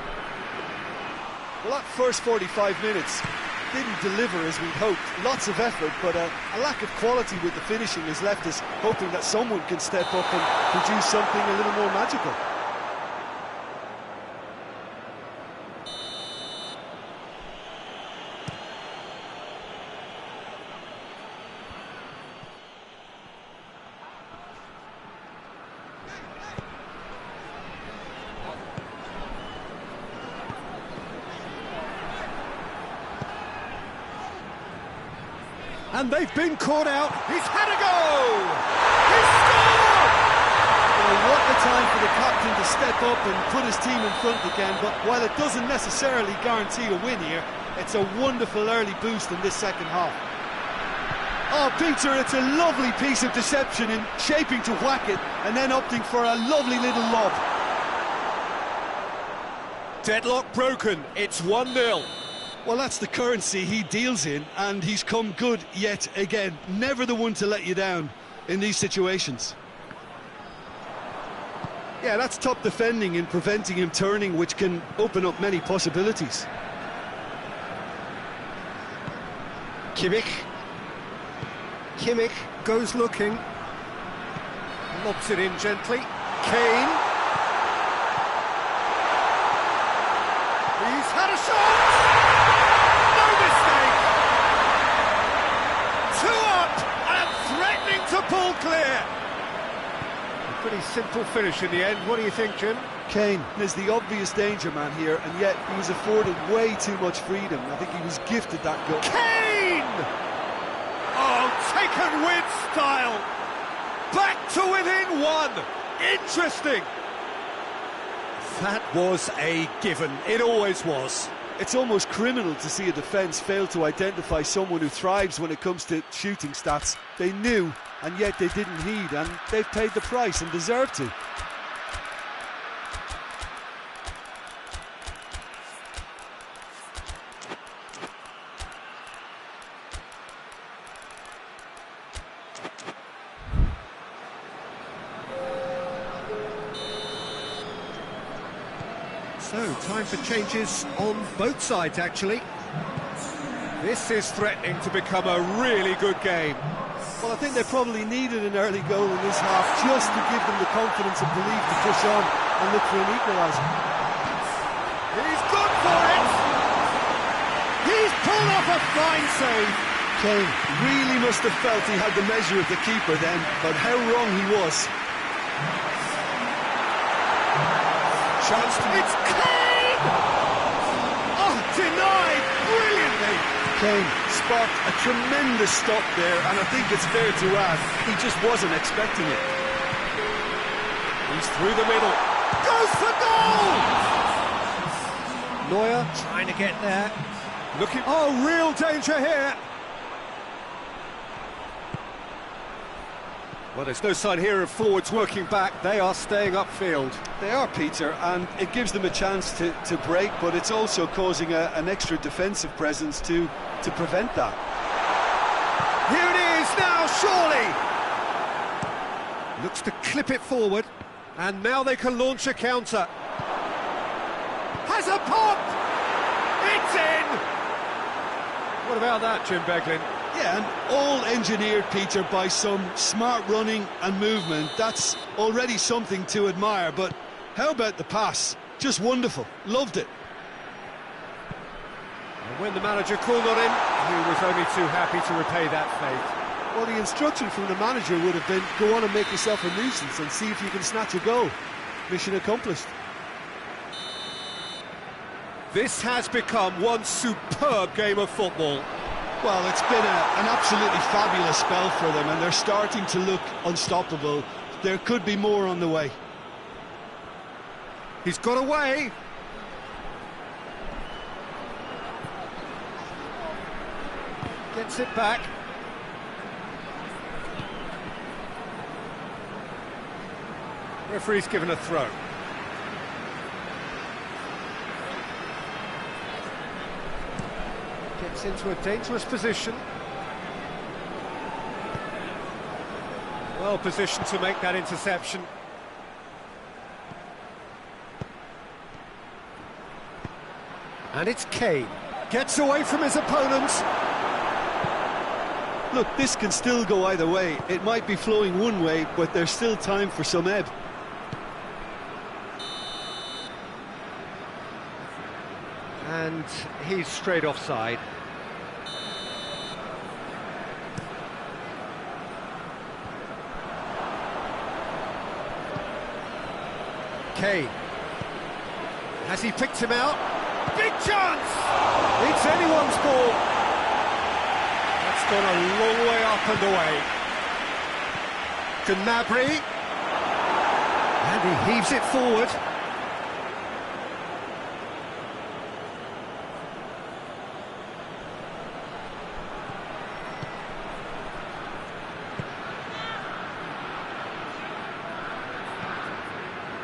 Well, that first 45 minutes didn't deliver as we'd hoped. Lots of effort, but a lack of quality with the finishing has left us hoping that someone can step up and produce something a little more magical. And they've been caught out. He's had a go! He's scored! Well, what a time for the captain to step up and put his team in front again, but while it doesn't necessarily guarantee a win here, it's a wonderful early boost in this second half. Oh, Peter, it's a lovely piece of deception in shaping to whack it and then opting for a lovely little lob. Deadlock broken. It's 1-0. Well, that's the currency he deals in, and he's come good yet again. Never the one to let you down in these situations. Yeah, that's top defending in preventing him turning, which can open up many possibilities. Kimmich goes looking. Lobs it in gently. Kane. He's had a shot! To pull clear. A pretty simple finish in the end. What do you think, Jim? Kane is the obvious danger man here, and yet he was afforded way too much freedom. I think he was gifted that goal. Kane! Oh, taken with style. Back to within one. Interesting. That was a given. It always was. It's almost criminal to see a defence fail to identify someone who thrives when it comes to shooting stats. They knew, and yet they didn't heed, and they've paid the price and deserve to. So, time for changes on both sides, actually. This is threatening to become a really good game. Well, I think they probably needed an early goal in this half just to give them the confidence and belief to push on and look for an equaliser. He's good for it! He's pulled off a fine save! Kane really must have felt he had the measure of the keeper then, but how wrong he was. Chance to... It's Kane! Oh, denied brilliantly! Kane sparked a tremendous stop there, and I think it's fair to add, he just wasn't expecting it. He's through the middle. Goes for goal! Neuer trying to get there. Looking... Oh, real danger here! Well, there's no sign here of forwards working back. They are staying upfield. They are, Peter, and it gives them a chance to break, but it's also causing an extra defensive presence to prevent that. Here it is now, surely! Looks to clip it forward, and now they can launch a counter. Has a pop! It's in! What about that, Jim Beglin? Yeah, and all engineered, Peter, by some smart running and movement. That's already something to admire, but how about the pass? Just wonderful. Loved it. And when the manager called on him, he was only too happy to repay that fate. Well, the instruction from the manager would have been, go on and make yourself a nuisance and see if you can snatch a goal. Mission accomplished. This has become one superb game of football. Well, it's been an absolutely fabulous spell for them, and they're starting to look unstoppable. There could be more on the way. He's got away. Gets it back. Referee's given a throw. Gets into a dangerous position. Well positioned to make that interception. And it's Kane. Gets away from his opponents. Look, this can still go either way. It might be flowing one way, but there's still time for some ebb. And he's straight offside. Kane. Has he picked him out? Big chance! It's anyone's ball. That's gone a long way up and away. Gnabry. And he heaves it forward.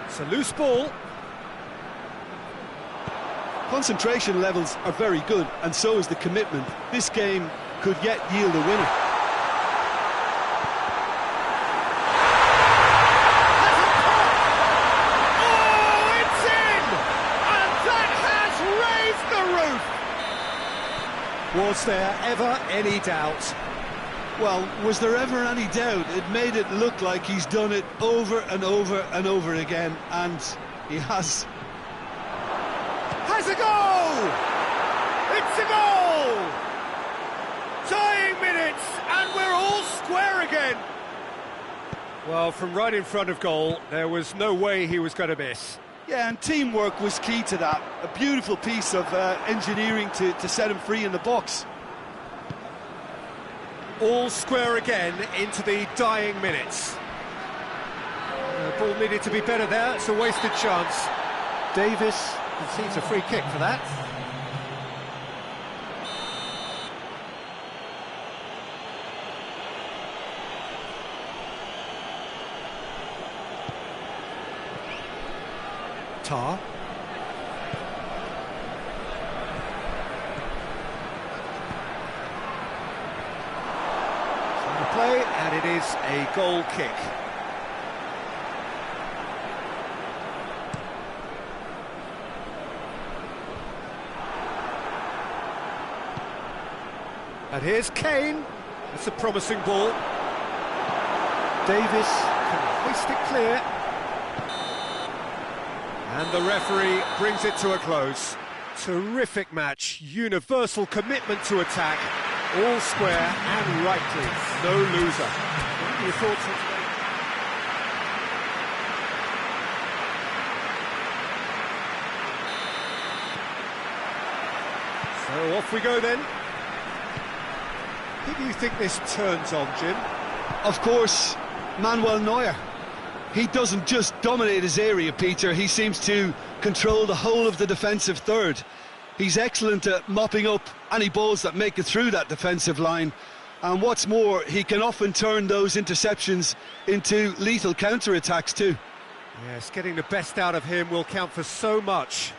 It's a loose ball. Concentration levels are very good, and so is the commitment. This game could yet yield a winner. Oh, it's in! And that has raised the roof! Was there ever any doubt? Well, was there ever any doubt? It made it look like he's done it over and over and over again, and he has. Has a goal! It's a goal! Tying minutes, and we're all square again. Well, from right in front of goal, there was no way he was going to miss. Yeah, and teamwork was key to that. A beautiful piece of engineering to set him free in the box. All square again into the dying minutes. The ball needed to be better there, it's a wasted chance. Davis concedes a free kick for that. Tar. Play, and it is a goal kick. And here's Kane. That's a promising ball. Davis can hoist it clear. And the referee brings it to a close. Terrific match, universal commitment to attack. All square and rightly, no loser. What are your thoughts on today? So off we go then. Who do you think this turns on, Jim? Of course, Manuel Neuer. He doesn't just dominate his area, Peter, he seems to control the whole of the defensive third. He's excellent at mopping up any balls that make it through that defensive line. And what's more, he can often turn those interceptions into lethal counter-attacks too. Yes, getting the best out of him will count for so much.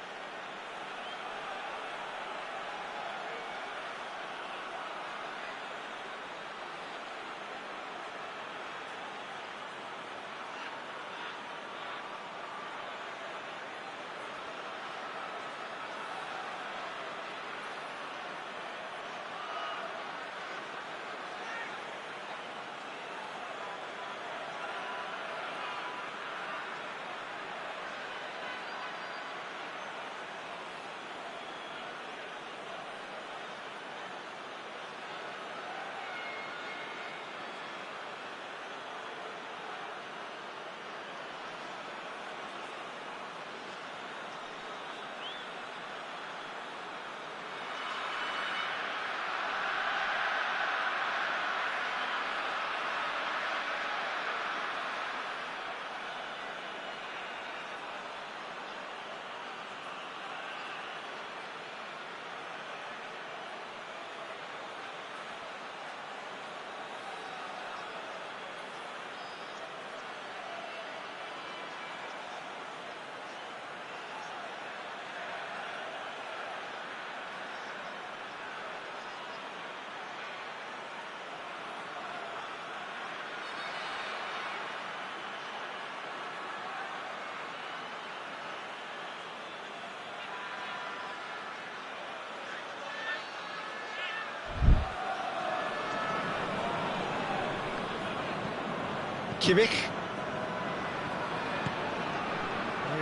Kimmich.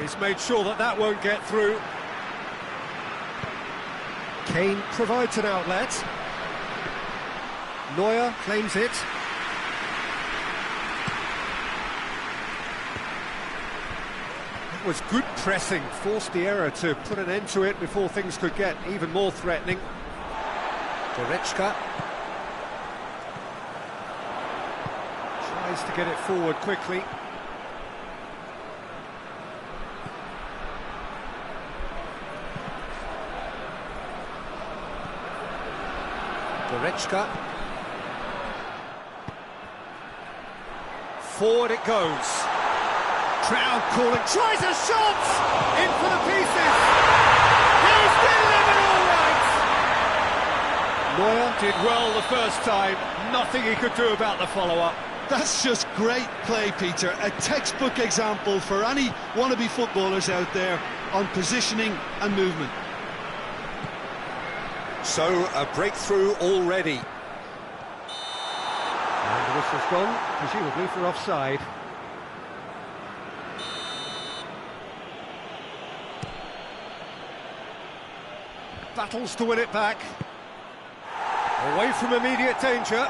He's made sure that that won't get through. Kane provides an outlet. Neuer claims it. It was good pressing, forced the error to put an end to it before things could get even more threatening. Goretzka tries to get it forward quickly. Goretzka. Forward it goes. Crowd calling, tries a shot! In for the pieces! He's delivered all right! Neuer did well the first time, nothing he could do about the follow-up. That's just great play, Peter. A textbook example for any wannabe footballers out there on positioning and movement. So, a breakthrough already. And the whistle's gone, presumably for offside. Battles to win it back. Away from immediate danger.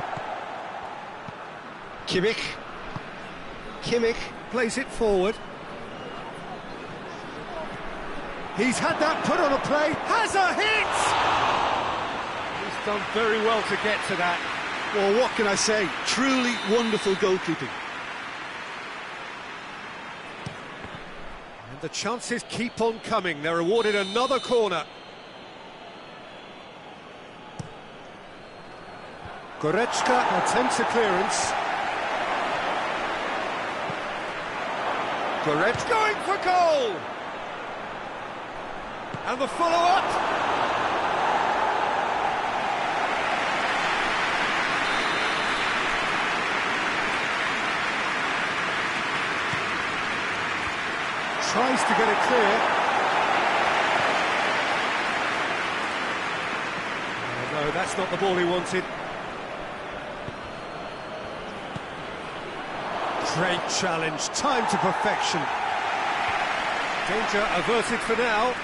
Kimmich. Kimmich plays it forward. He's had that put on a play, has a hit! He's done very well to get to that. Well, what can I say? Truly wonderful goalkeeping. And the chances keep on coming. They're awarded another corner. Goretzka attempts a clearance. Goretzka going for goal! And the follow-up! Tries to get it clear. Oh, no, that's not the ball he wanted. Great challenge, time to perfection. Danger averted for now.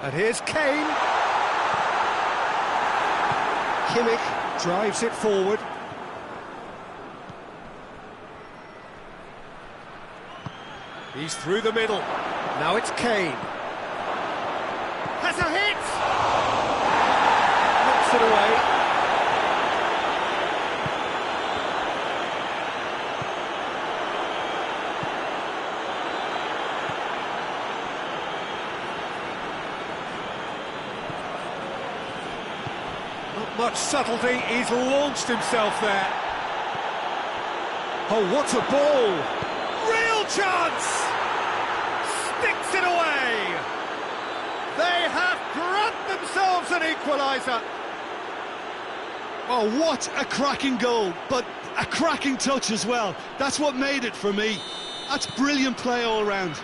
And here's Kane. Kimmich drives it forward. He's through the middle. Now it's Kane. Has a hit! Knocks it away. Not much subtlety, he's launched himself there. Oh, what a ball! Real chance! Sticks it away! They have grabbed themselves an equaliser! Oh, what a cracking goal, but a cracking touch as well. That's what made it for me. That's brilliant play all round.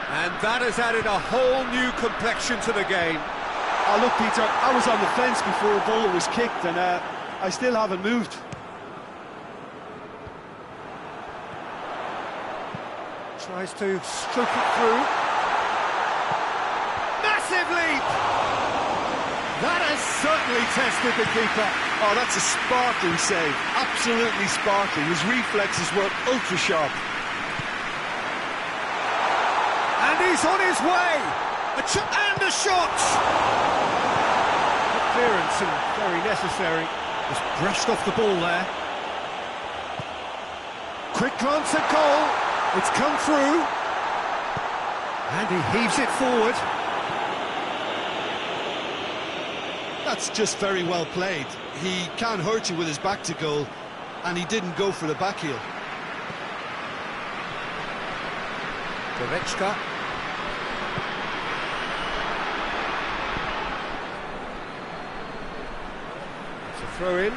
And that has added a whole new complexion to the game. Oh, look, Peter, I was on the fence before a ball was kicked, and I still haven't moved. Tries to stroke it through. Massive leap! That has certainly tested the keeper. Oh, that's a sparkling save. Absolutely sparkling. His reflexes were ultra-sharp. And he's on his way! And a shot! Good clearance and very necessary. Just brushed off the ball there. Quick glance at goal. It's come through. And he heaves it forward. That's just very well played. He can't hurt you with his back to goal, and he didn't go for the back heel. Goretzka. It's a throw in.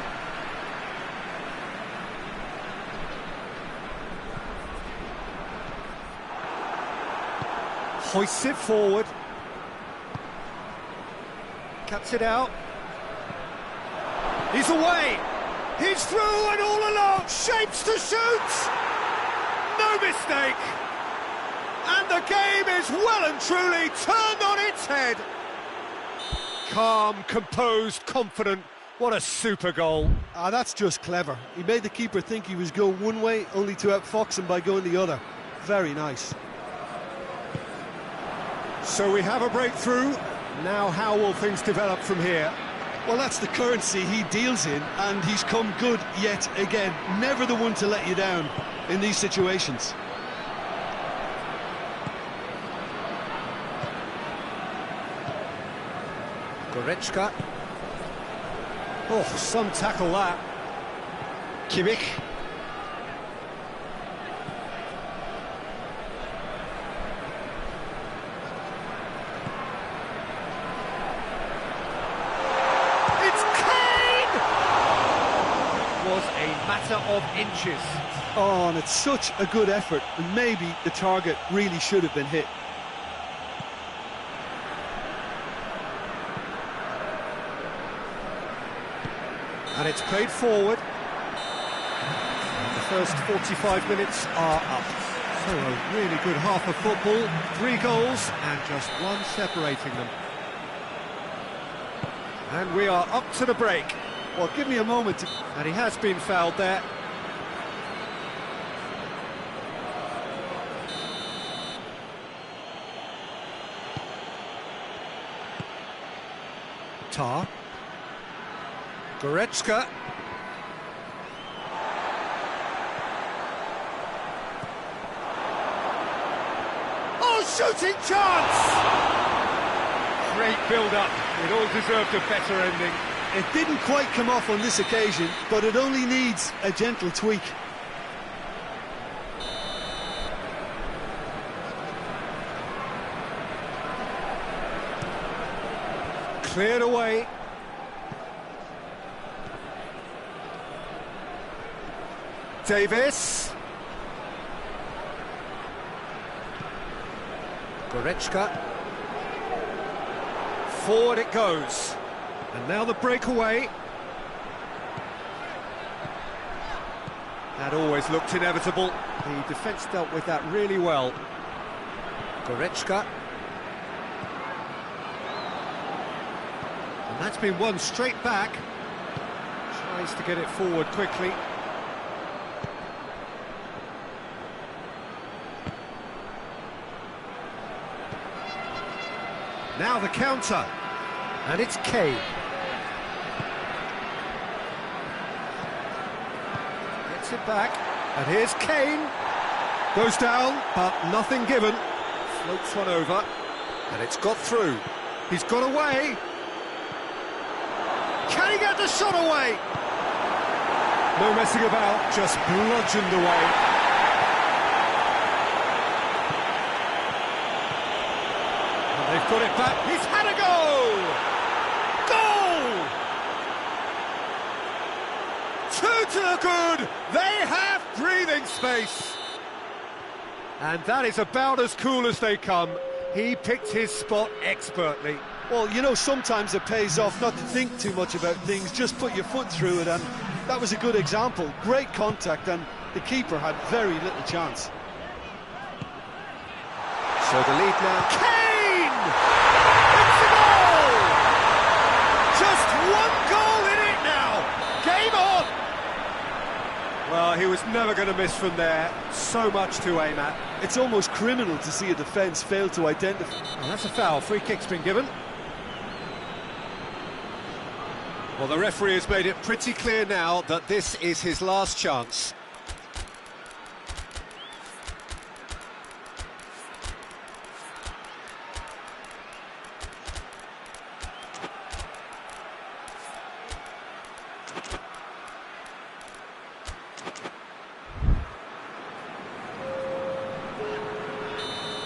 Hoists it forward. Cuts it out. He's away. He's through and all along. Shapes to shoot. No mistake. And the game is well and truly turned on its head. Calm, composed, confident. What a super goal. Ah, that's just clever. He made the keeper think he was going one way, only to outfox him by going the other. Very nice. So we have a breakthrough. Now how will things develop from here? Well, that's the currency he deals in, and he's come good yet again. Never the one to let you down in these situations. Goretzka. Oh, some tackle that. Kimmich. Matter of inches. Oh, and it's such a good effort, and maybe the target really should have been hit. And it's played forward. The first 45 minutes are up. So a really good half of football, 3 goals and just one separating them. And we are up to the break. Well, give me a moment. And he has been fouled there. Tar. Goretzka. Oh, shooting chance! Great build-up. It all deserved a better ending. It didn't quite come off on this occasion, but it only needs a gentle tweak. Cleared away. Davis. Goretzka. Forward it goes. And now the breakaway. That always looked inevitable. The defence dealt with that really well. Goretzka. And that's been won straight back. Tries to get it forward quickly. Now the counter. And it's Kane. Gets it back. And here's Kane. Goes down, but nothing given. Floats one over. And it's got through. He's got away. Can he get the shot away? No messing about, just bludgeoned away. And they've got it back. He's had a goal! Goal! Two to the good. They have breathing space. And that is about as cool as they come. He picked his spot expertly. Well, you know, sometimes it pays off not to think too much about things, just put your foot through it, and that was a good example. Great contact, and the keeper had very little chance. So the lead now. Kane! It's a goal! Just one goal in it now! Game on! Well, he was never going to miss from there. So much to aim at. It's almost criminal to see a defence fail to identify. Well, that's a foul. Free kick's been given. Well, the referee has made it pretty clear now that this is his last chance.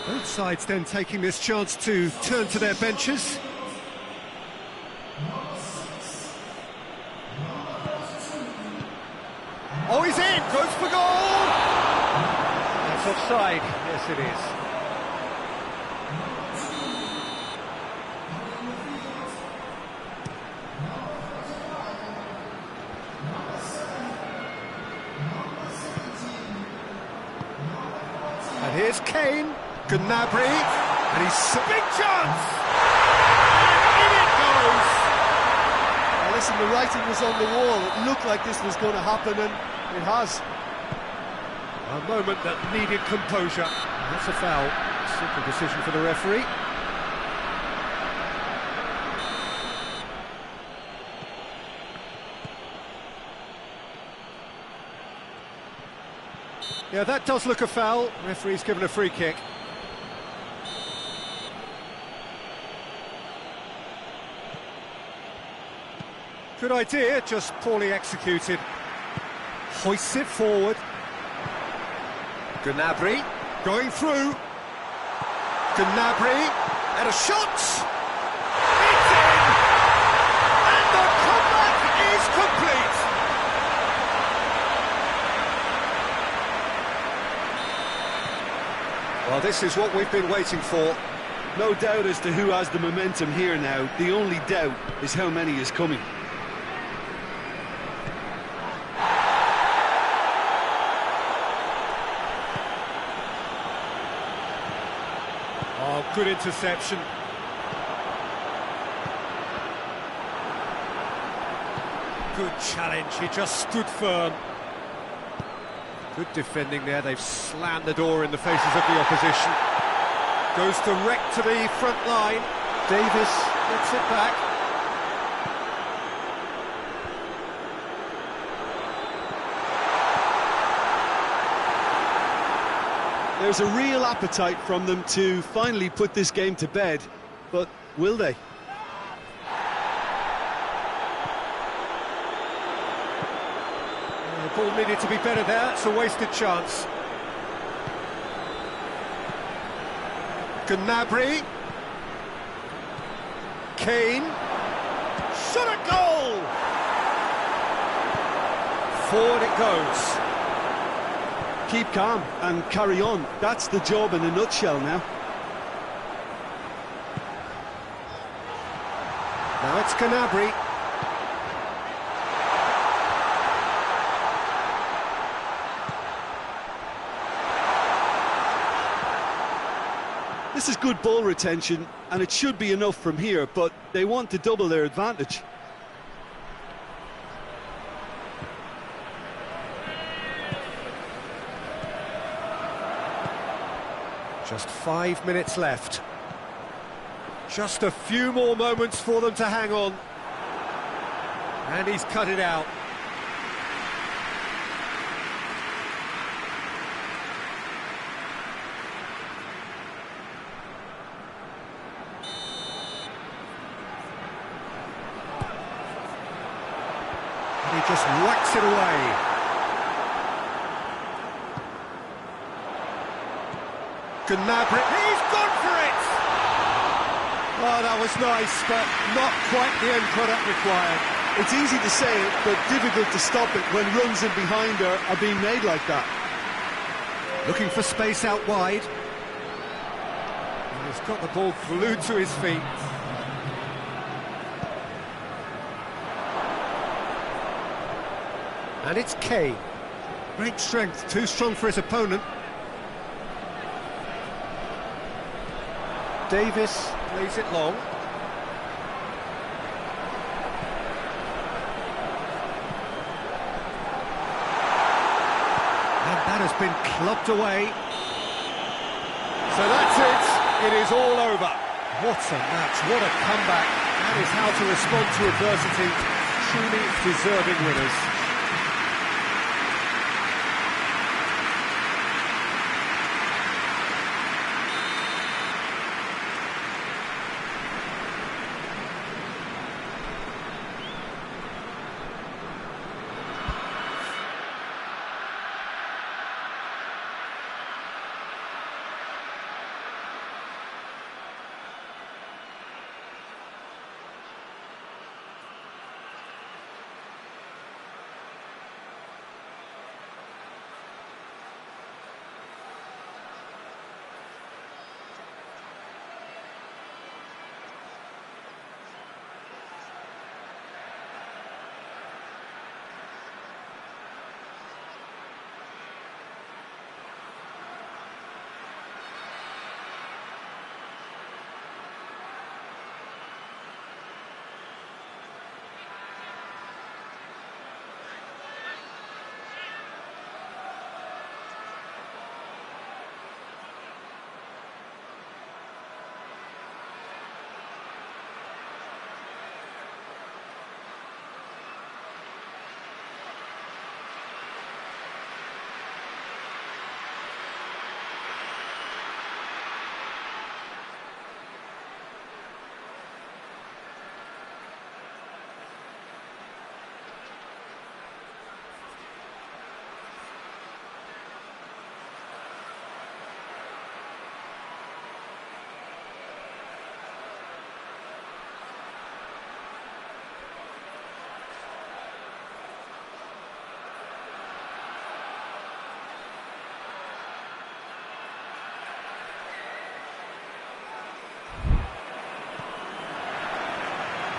Both sides then taking this chance to turn to their benches. Oh, he's in! Goes for goal! That's offside. Yes, it is. And here's Kane. Gnabry. And he's a big chance! And in it goes! Now listen, the writing was on the wall. It looked like this was going to happen, and it has. A moment that needed composure. That's a foul. Simple decision for the referee. Yeah, that does look a foul. Referee's given a free kick. Good idea, just poorly executed. Hoists it forward. Gnabry going through. Gnabry and a shot. It's in, and the comeback is complete. Well, this is what we've been waiting for. No doubt as to who has the momentum here now. The only doubt is how many is coming. Oh, good interception. Good challenge, he just stood firm. Good defending there, they've slammed the door in the faces of the opposition. Goes direct to the front line. Davis gets it back. There's a real appetite from them to finally put this game to bed, but will they? The ball needed to be better there, it's a wasted chance. Gnabry. Kane. Shot a goal! Forward it goes. Keep calm and carry on. That's the job in a nutshell now. Now it's Gnabry. This is good ball retention, and it should be enough from here, but they want to double their advantage. Just 5 minutes left. Just a few more moments for them to hang on. And he's cut it out. And he just whacks it away. Gnabry, he's gone for it! Oh, that was nice, but not quite the end product required. It's easy to say it, but difficult to stop it when runs in behind are being made like that. Looking for space out wide. And he's got the ball glued to his feet. And it's Kane. Great strength, too strong for his opponent. Davis plays it long. And that has been clubbed away. So that's it. It is all over. What a match, what a comeback. That is how to respond to adversity. Truly deserving winners.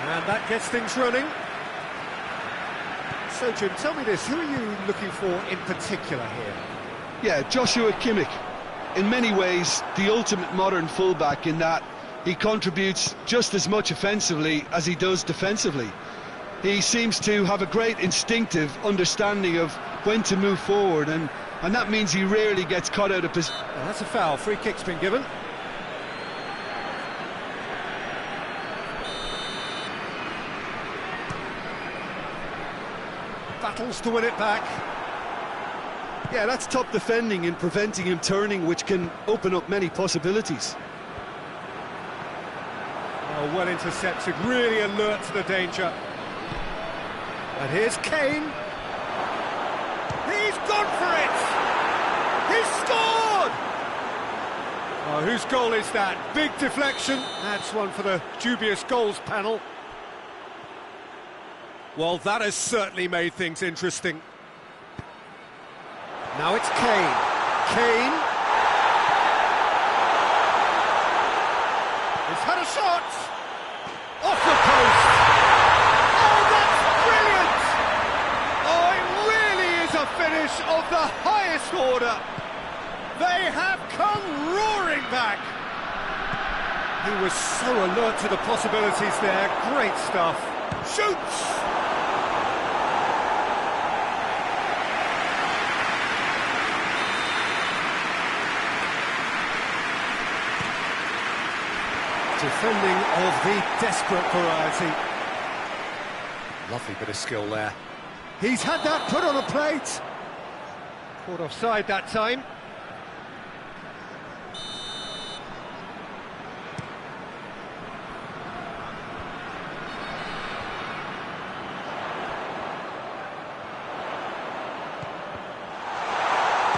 And that gets things running. So, Jim, tell me this, who are you looking for in particular here? Yeah, Joshua Kimmich. In many ways, the ultimate modern fullback in that he contributes just as much offensively as he does defensively. He seems to have a great instinctive understanding of when to move forward, and that means he rarely gets caught out of position. Well, that's a foul. Free kick's been given. Battles to win it back. Yeah, that's top defending and preventing him turning, which can open up many possibilities. Oh, well intercepted, really alert to the danger. And here's Kane. He's gone for it! He's scored! Oh, whose goal is that? Big deflection. That's one for the dubious goals panel. Well, that has certainly made things interesting. Now it's Kane. Kane. He's had a shot. Off the post. Oh, that's brilliant. Oh, it really is a finish of the highest order. They have come roaring back. He was so alert to the possibilities there. Great stuff. Shoots. Defending of the desperate variety. Lovely bit of skill there. He's had that put on a plate. Caught offside that time.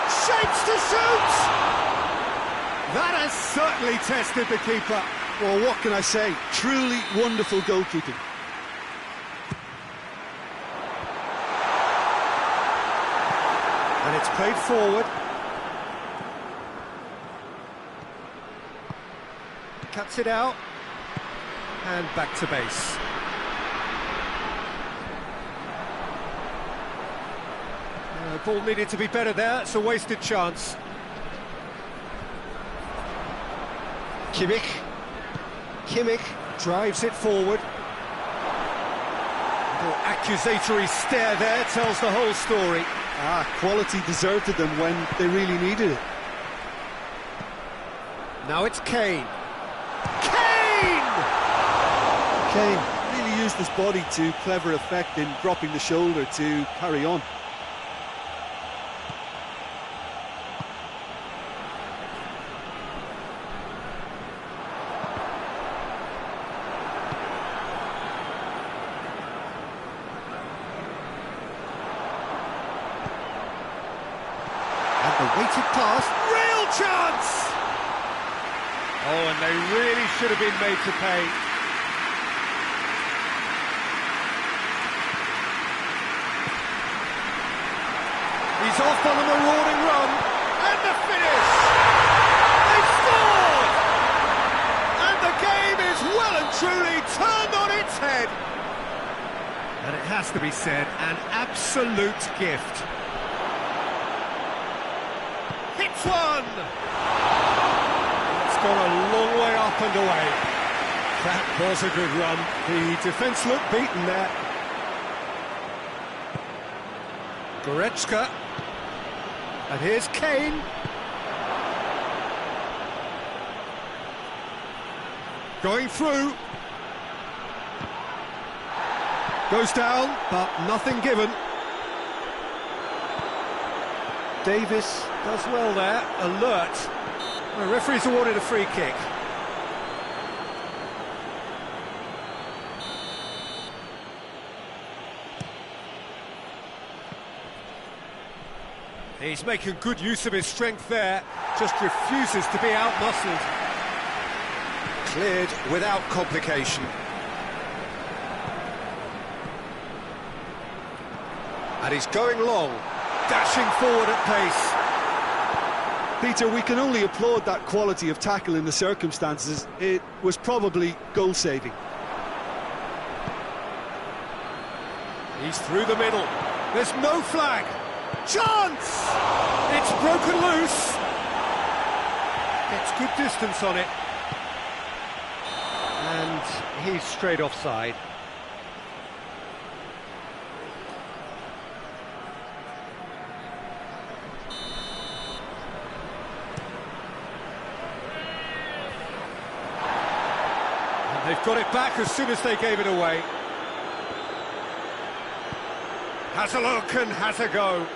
Shapes to shoot! That has certainly tested the keeper. Well, what can I say? Truly wonderful goalkeeping. And it's played forward. Cuts it out. And back to base. Ball needed to be better there. It's a wasted chance. Kimmich drives it forward. Little accusatory stare there tells the whole story. Quality deserted them when they really needed it. Now it's Kane. Kane really used his body to clever effect in dropping the shoulder to carry on. The weighted pass, real chance! Oh, and they really should have been made to pay. He's off on a marauding run, and the finish! They've scored! And the game is well and truly turned on its head. And it has to be said, an absolute gift. Hits one! It's gone a long way up and away. That was a good run. The defence looked beaten there. Goretzka. And here's Kane. Going through. Goes down, but nothing given. Davis does well there, alert. The referee's awarded a free kick. He's making good use of his strength there, just refuses to be out-muscled. Cleared without complication. And he's going long. Dashing forward at pace. Peter, we can only applaud that quality of tackle in the circumstances. It was probably goal-saving. He's through the middle. There's no flag. Chance! It's broken loose. Gets good distance on it. And he's straight offside. They've got it back as soon as they gave it away. Has a look and has a go.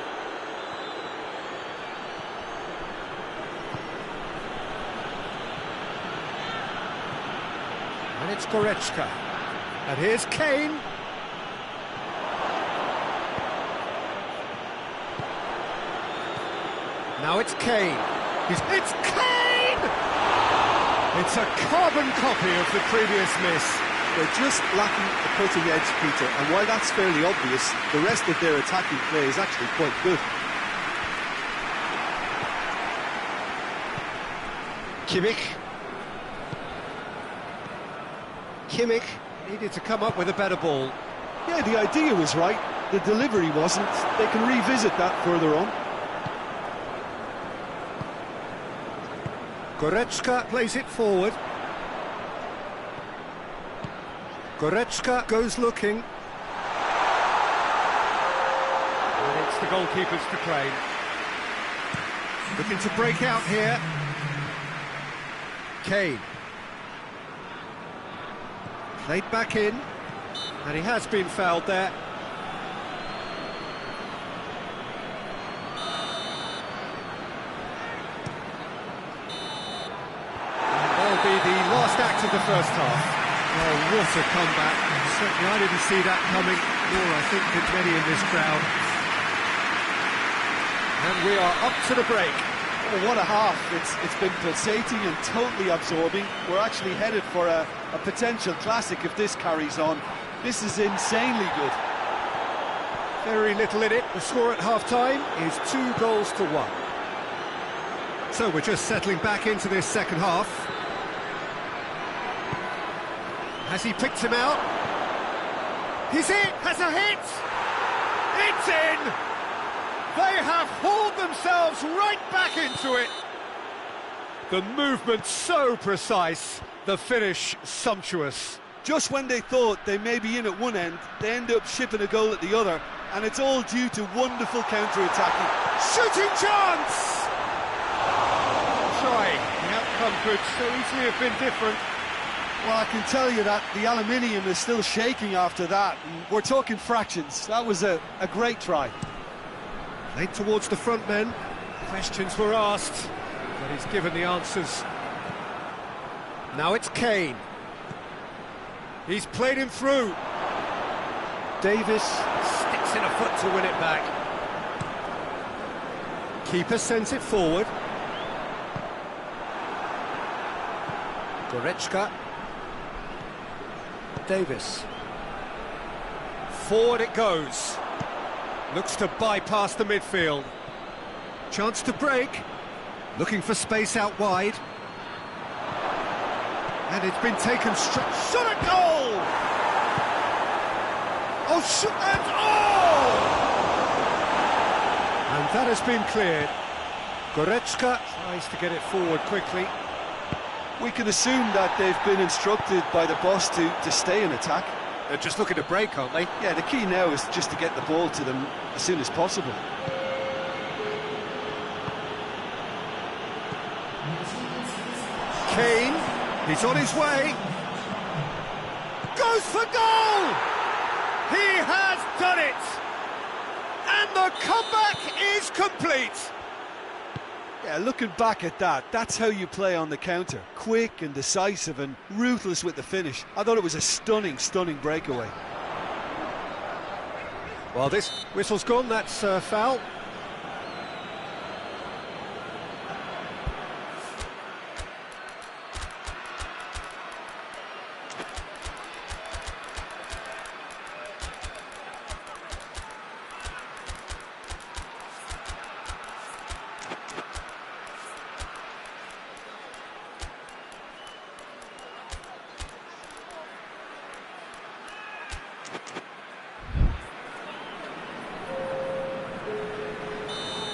And it's Goretzka. And here's Kane. Now it's Kane. It's Kane! It's a carbon copy of the previous miss. They're just lacking the cutting edge, Peter, and while that's fairly obvious, the rest of their attacking play is actually quite good. Kimmich needed to come up with a better ball. Yeah, the idea was right, the delivery wasn't. They can revisit that further on. Goretzka plays it forward. Goretzka goes looking. And it's the goalkeepers to claim. Looking to break out here. Kane. Played back in, and he has been fouled there. That'll be the last act of the first half. Oh, what a comeback. Certainly I didn't see that coming, nor I think did many in this crowd. And we are up to the break. Oh, what a half. It's been pulsating and totally absorbing. We're actually headed for a potential classic if this carries on. This is insanely good. Very little in it. The score at half-time is 2-1. So we're just settling back into this second half. Has he picked him out? He's in! Has a hit! It's in! They have hauled themselves right back into it. The movement so precise, the finish sumptuous. Just when they thought they may be in at one end, they end up shipping a goal at the other, and it's all due to wonderful counter-attacking. Shooting chance! Try. The outcome could so easily have been different. Well, I can tell you that the aluminium is still shaking after that. And we're talking fractions. That was a great try. Played towards the front men. Questions were asked, but he's given the answers. Now it's Kane. He's played him through. Davis sticks in a foot to win it back. Keeper sends it forward. Goretzka. Davis. Forward it goes. Looks to bypass the midfield. Chance to break. Looking for space out wide. And it's been taken straight. Shot at goal! Oh, shoot and oh! And that has been cleared. Goretzka tries to get it forward quickly. We can assume that they've been instructed by the boss to stay in attack. They're just looking to break, aren't they? Yeah, the key now is just to get the ball to them as soon as possible. Kane, he's on his way. Goes for goal! He has done it! And the comeback is complete! Yeah, looking back at that, that's how you play on the counter. Quick and decisive and ruthless with the finish. I thought it was a stunning, stunning breakaway. Well, this whistle's gone, that's foul.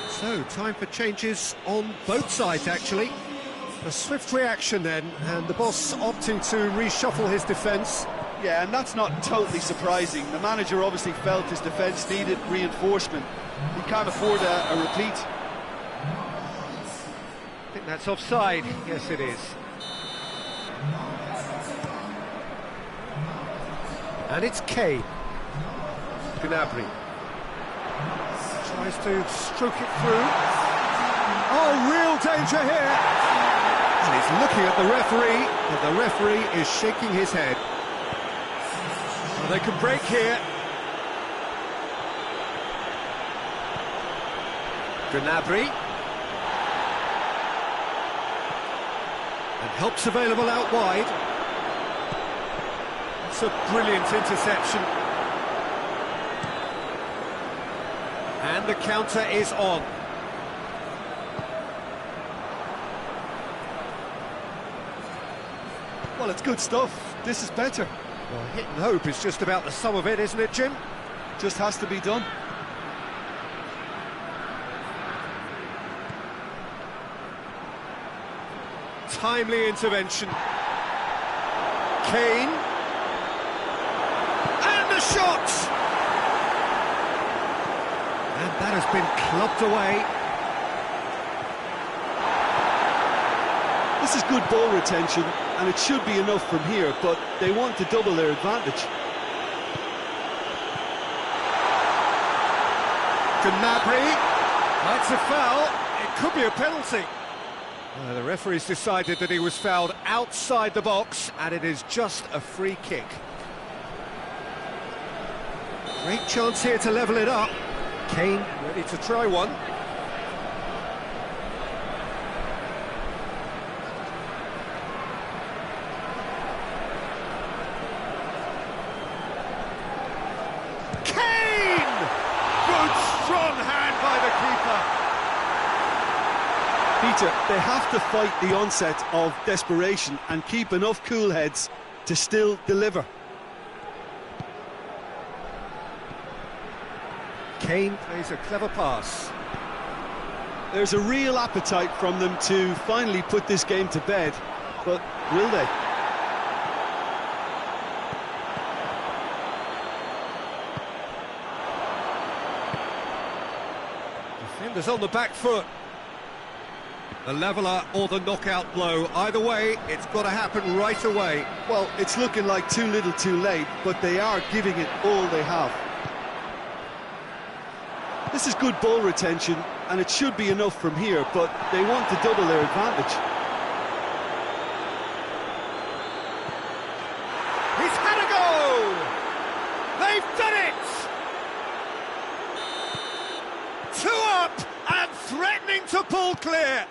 So, time for changes on both sides, actually. A swift reaction then, and the boss opting to reshuffle his defence. Yeah, and that's not totally surprising. The manager obviously felt his defence needed reinforcement. He can't afford a repeat. I think that's offside. Yes, it is. And it's Kane. Gnabry. Tries to stroke it through. Oh, real danger here! And he's looking at the referee, but the referee is shaking his head. Well, they can break here. Gnabry. And help's available out wide. It's a brilliant interception. And the counter is on. Well, it's good stuff. This is better. Well, hit and hope is just about the sum of it, isn't it, Jim? Just has to be done. Timely intervention. Kane. And the shot! And that has been clubbed away. This This is good ball retention, and it should be enough from here, but they want to double their advantage. Gnabry, that's a foul, it could be a penalty. The referee's decided that he was fouled outside the box, and it is just a free kick. Great chance here to level it up. Kane ready to try one. Kane! Good strong hand by the keeper. Peter, they have to fight the onset of desperation and keep enough cool heads to still deliver. Kane plays a clever pass. There's a real appetite from them to finally put this game to bed, but will they? Defenders on the back foot. The leveller or the knockout blow. Either way, it's got to happen right away. Well, it's looking like too little too late, but they are giving it all they have. This is good ball retention, and it should be enough from here, but they want to double their advantage. He's had a go! They've done it! 2 up and threatening to pull clear.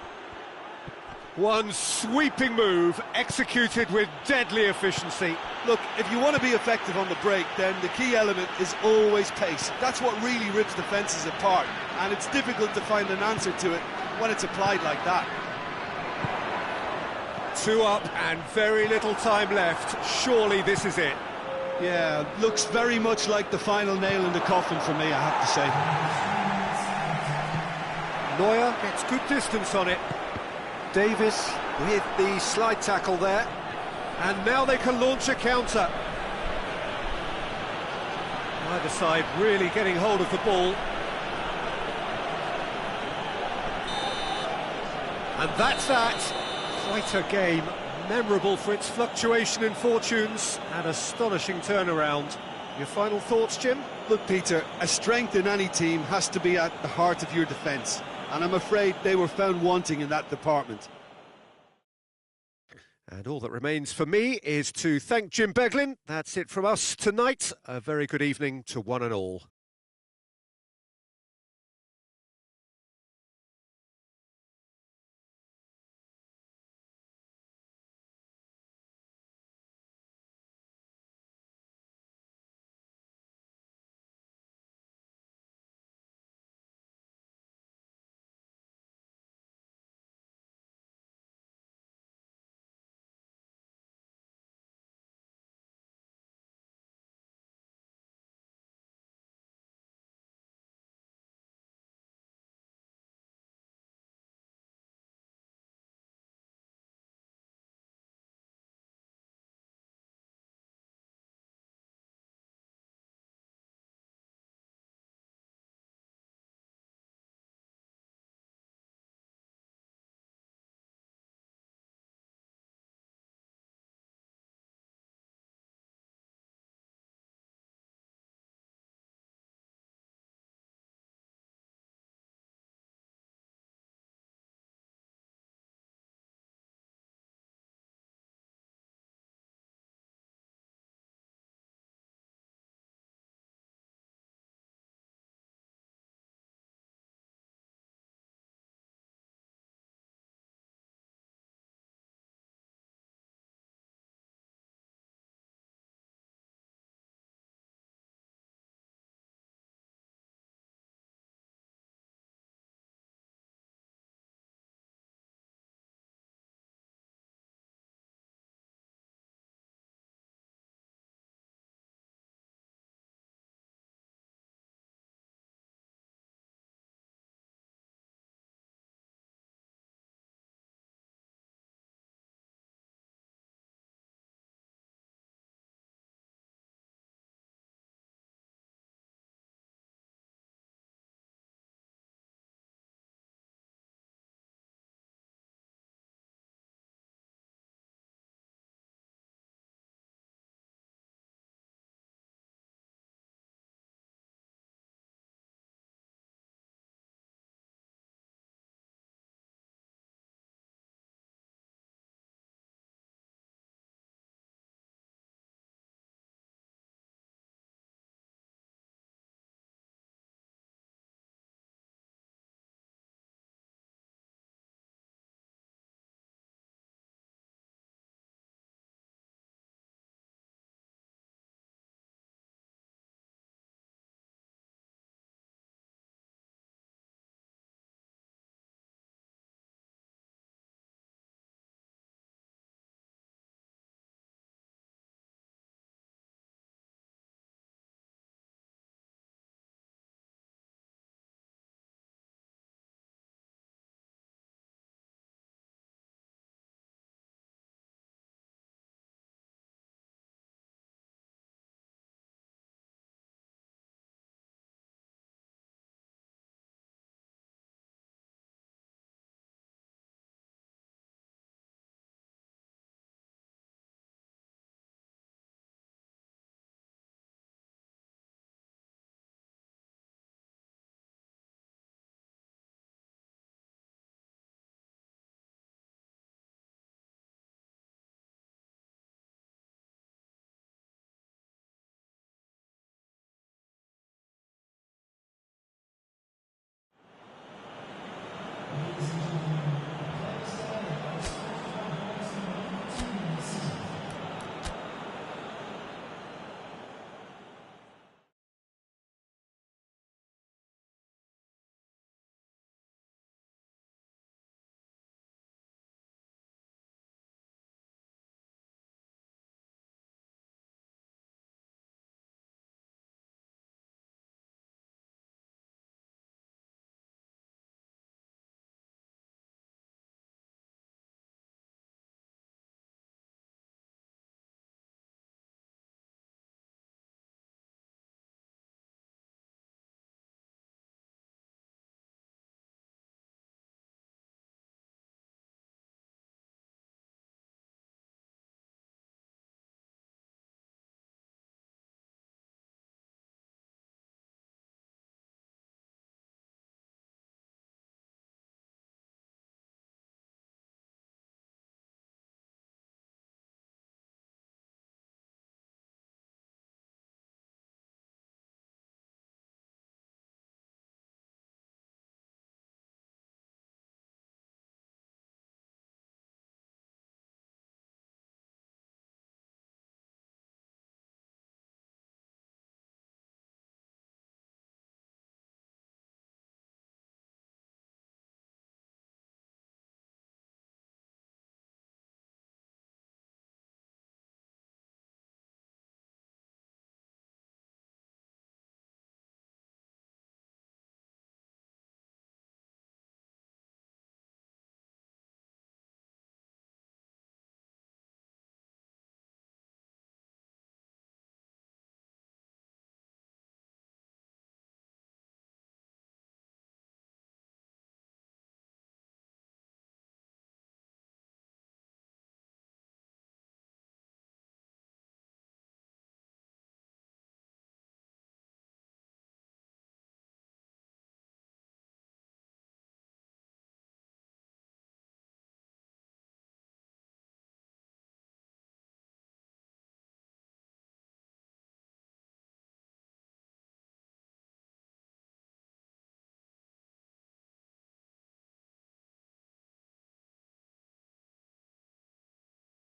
One sweeping move, executed with deadly efficiency. Look, if you want to be effective on the break, then the key element is always pace. That's what really rips defences apart, and it's difficult to find an answer to it when it's applied like that. 2 up and very little time left. Surely this is it. Yeah, looks very much like the final nail in the coffin for me, I have to say. Neuer gets good distance on it. Davis with the slide tackle there. And now they can launch a counter. Either side really getting hold of the ball. And that's that. Quite a game. Memorable for its fluctuation in fortunes and astonishing turnaround. Your final thoughts, Jim? Look, Peter, a strength in any team has to be at the heart of your defence, and I'm afraid they were found wanting in that department. And all that remains for me is to thank Jim Beglin. That's it from us tonight. A very good evening to one and all.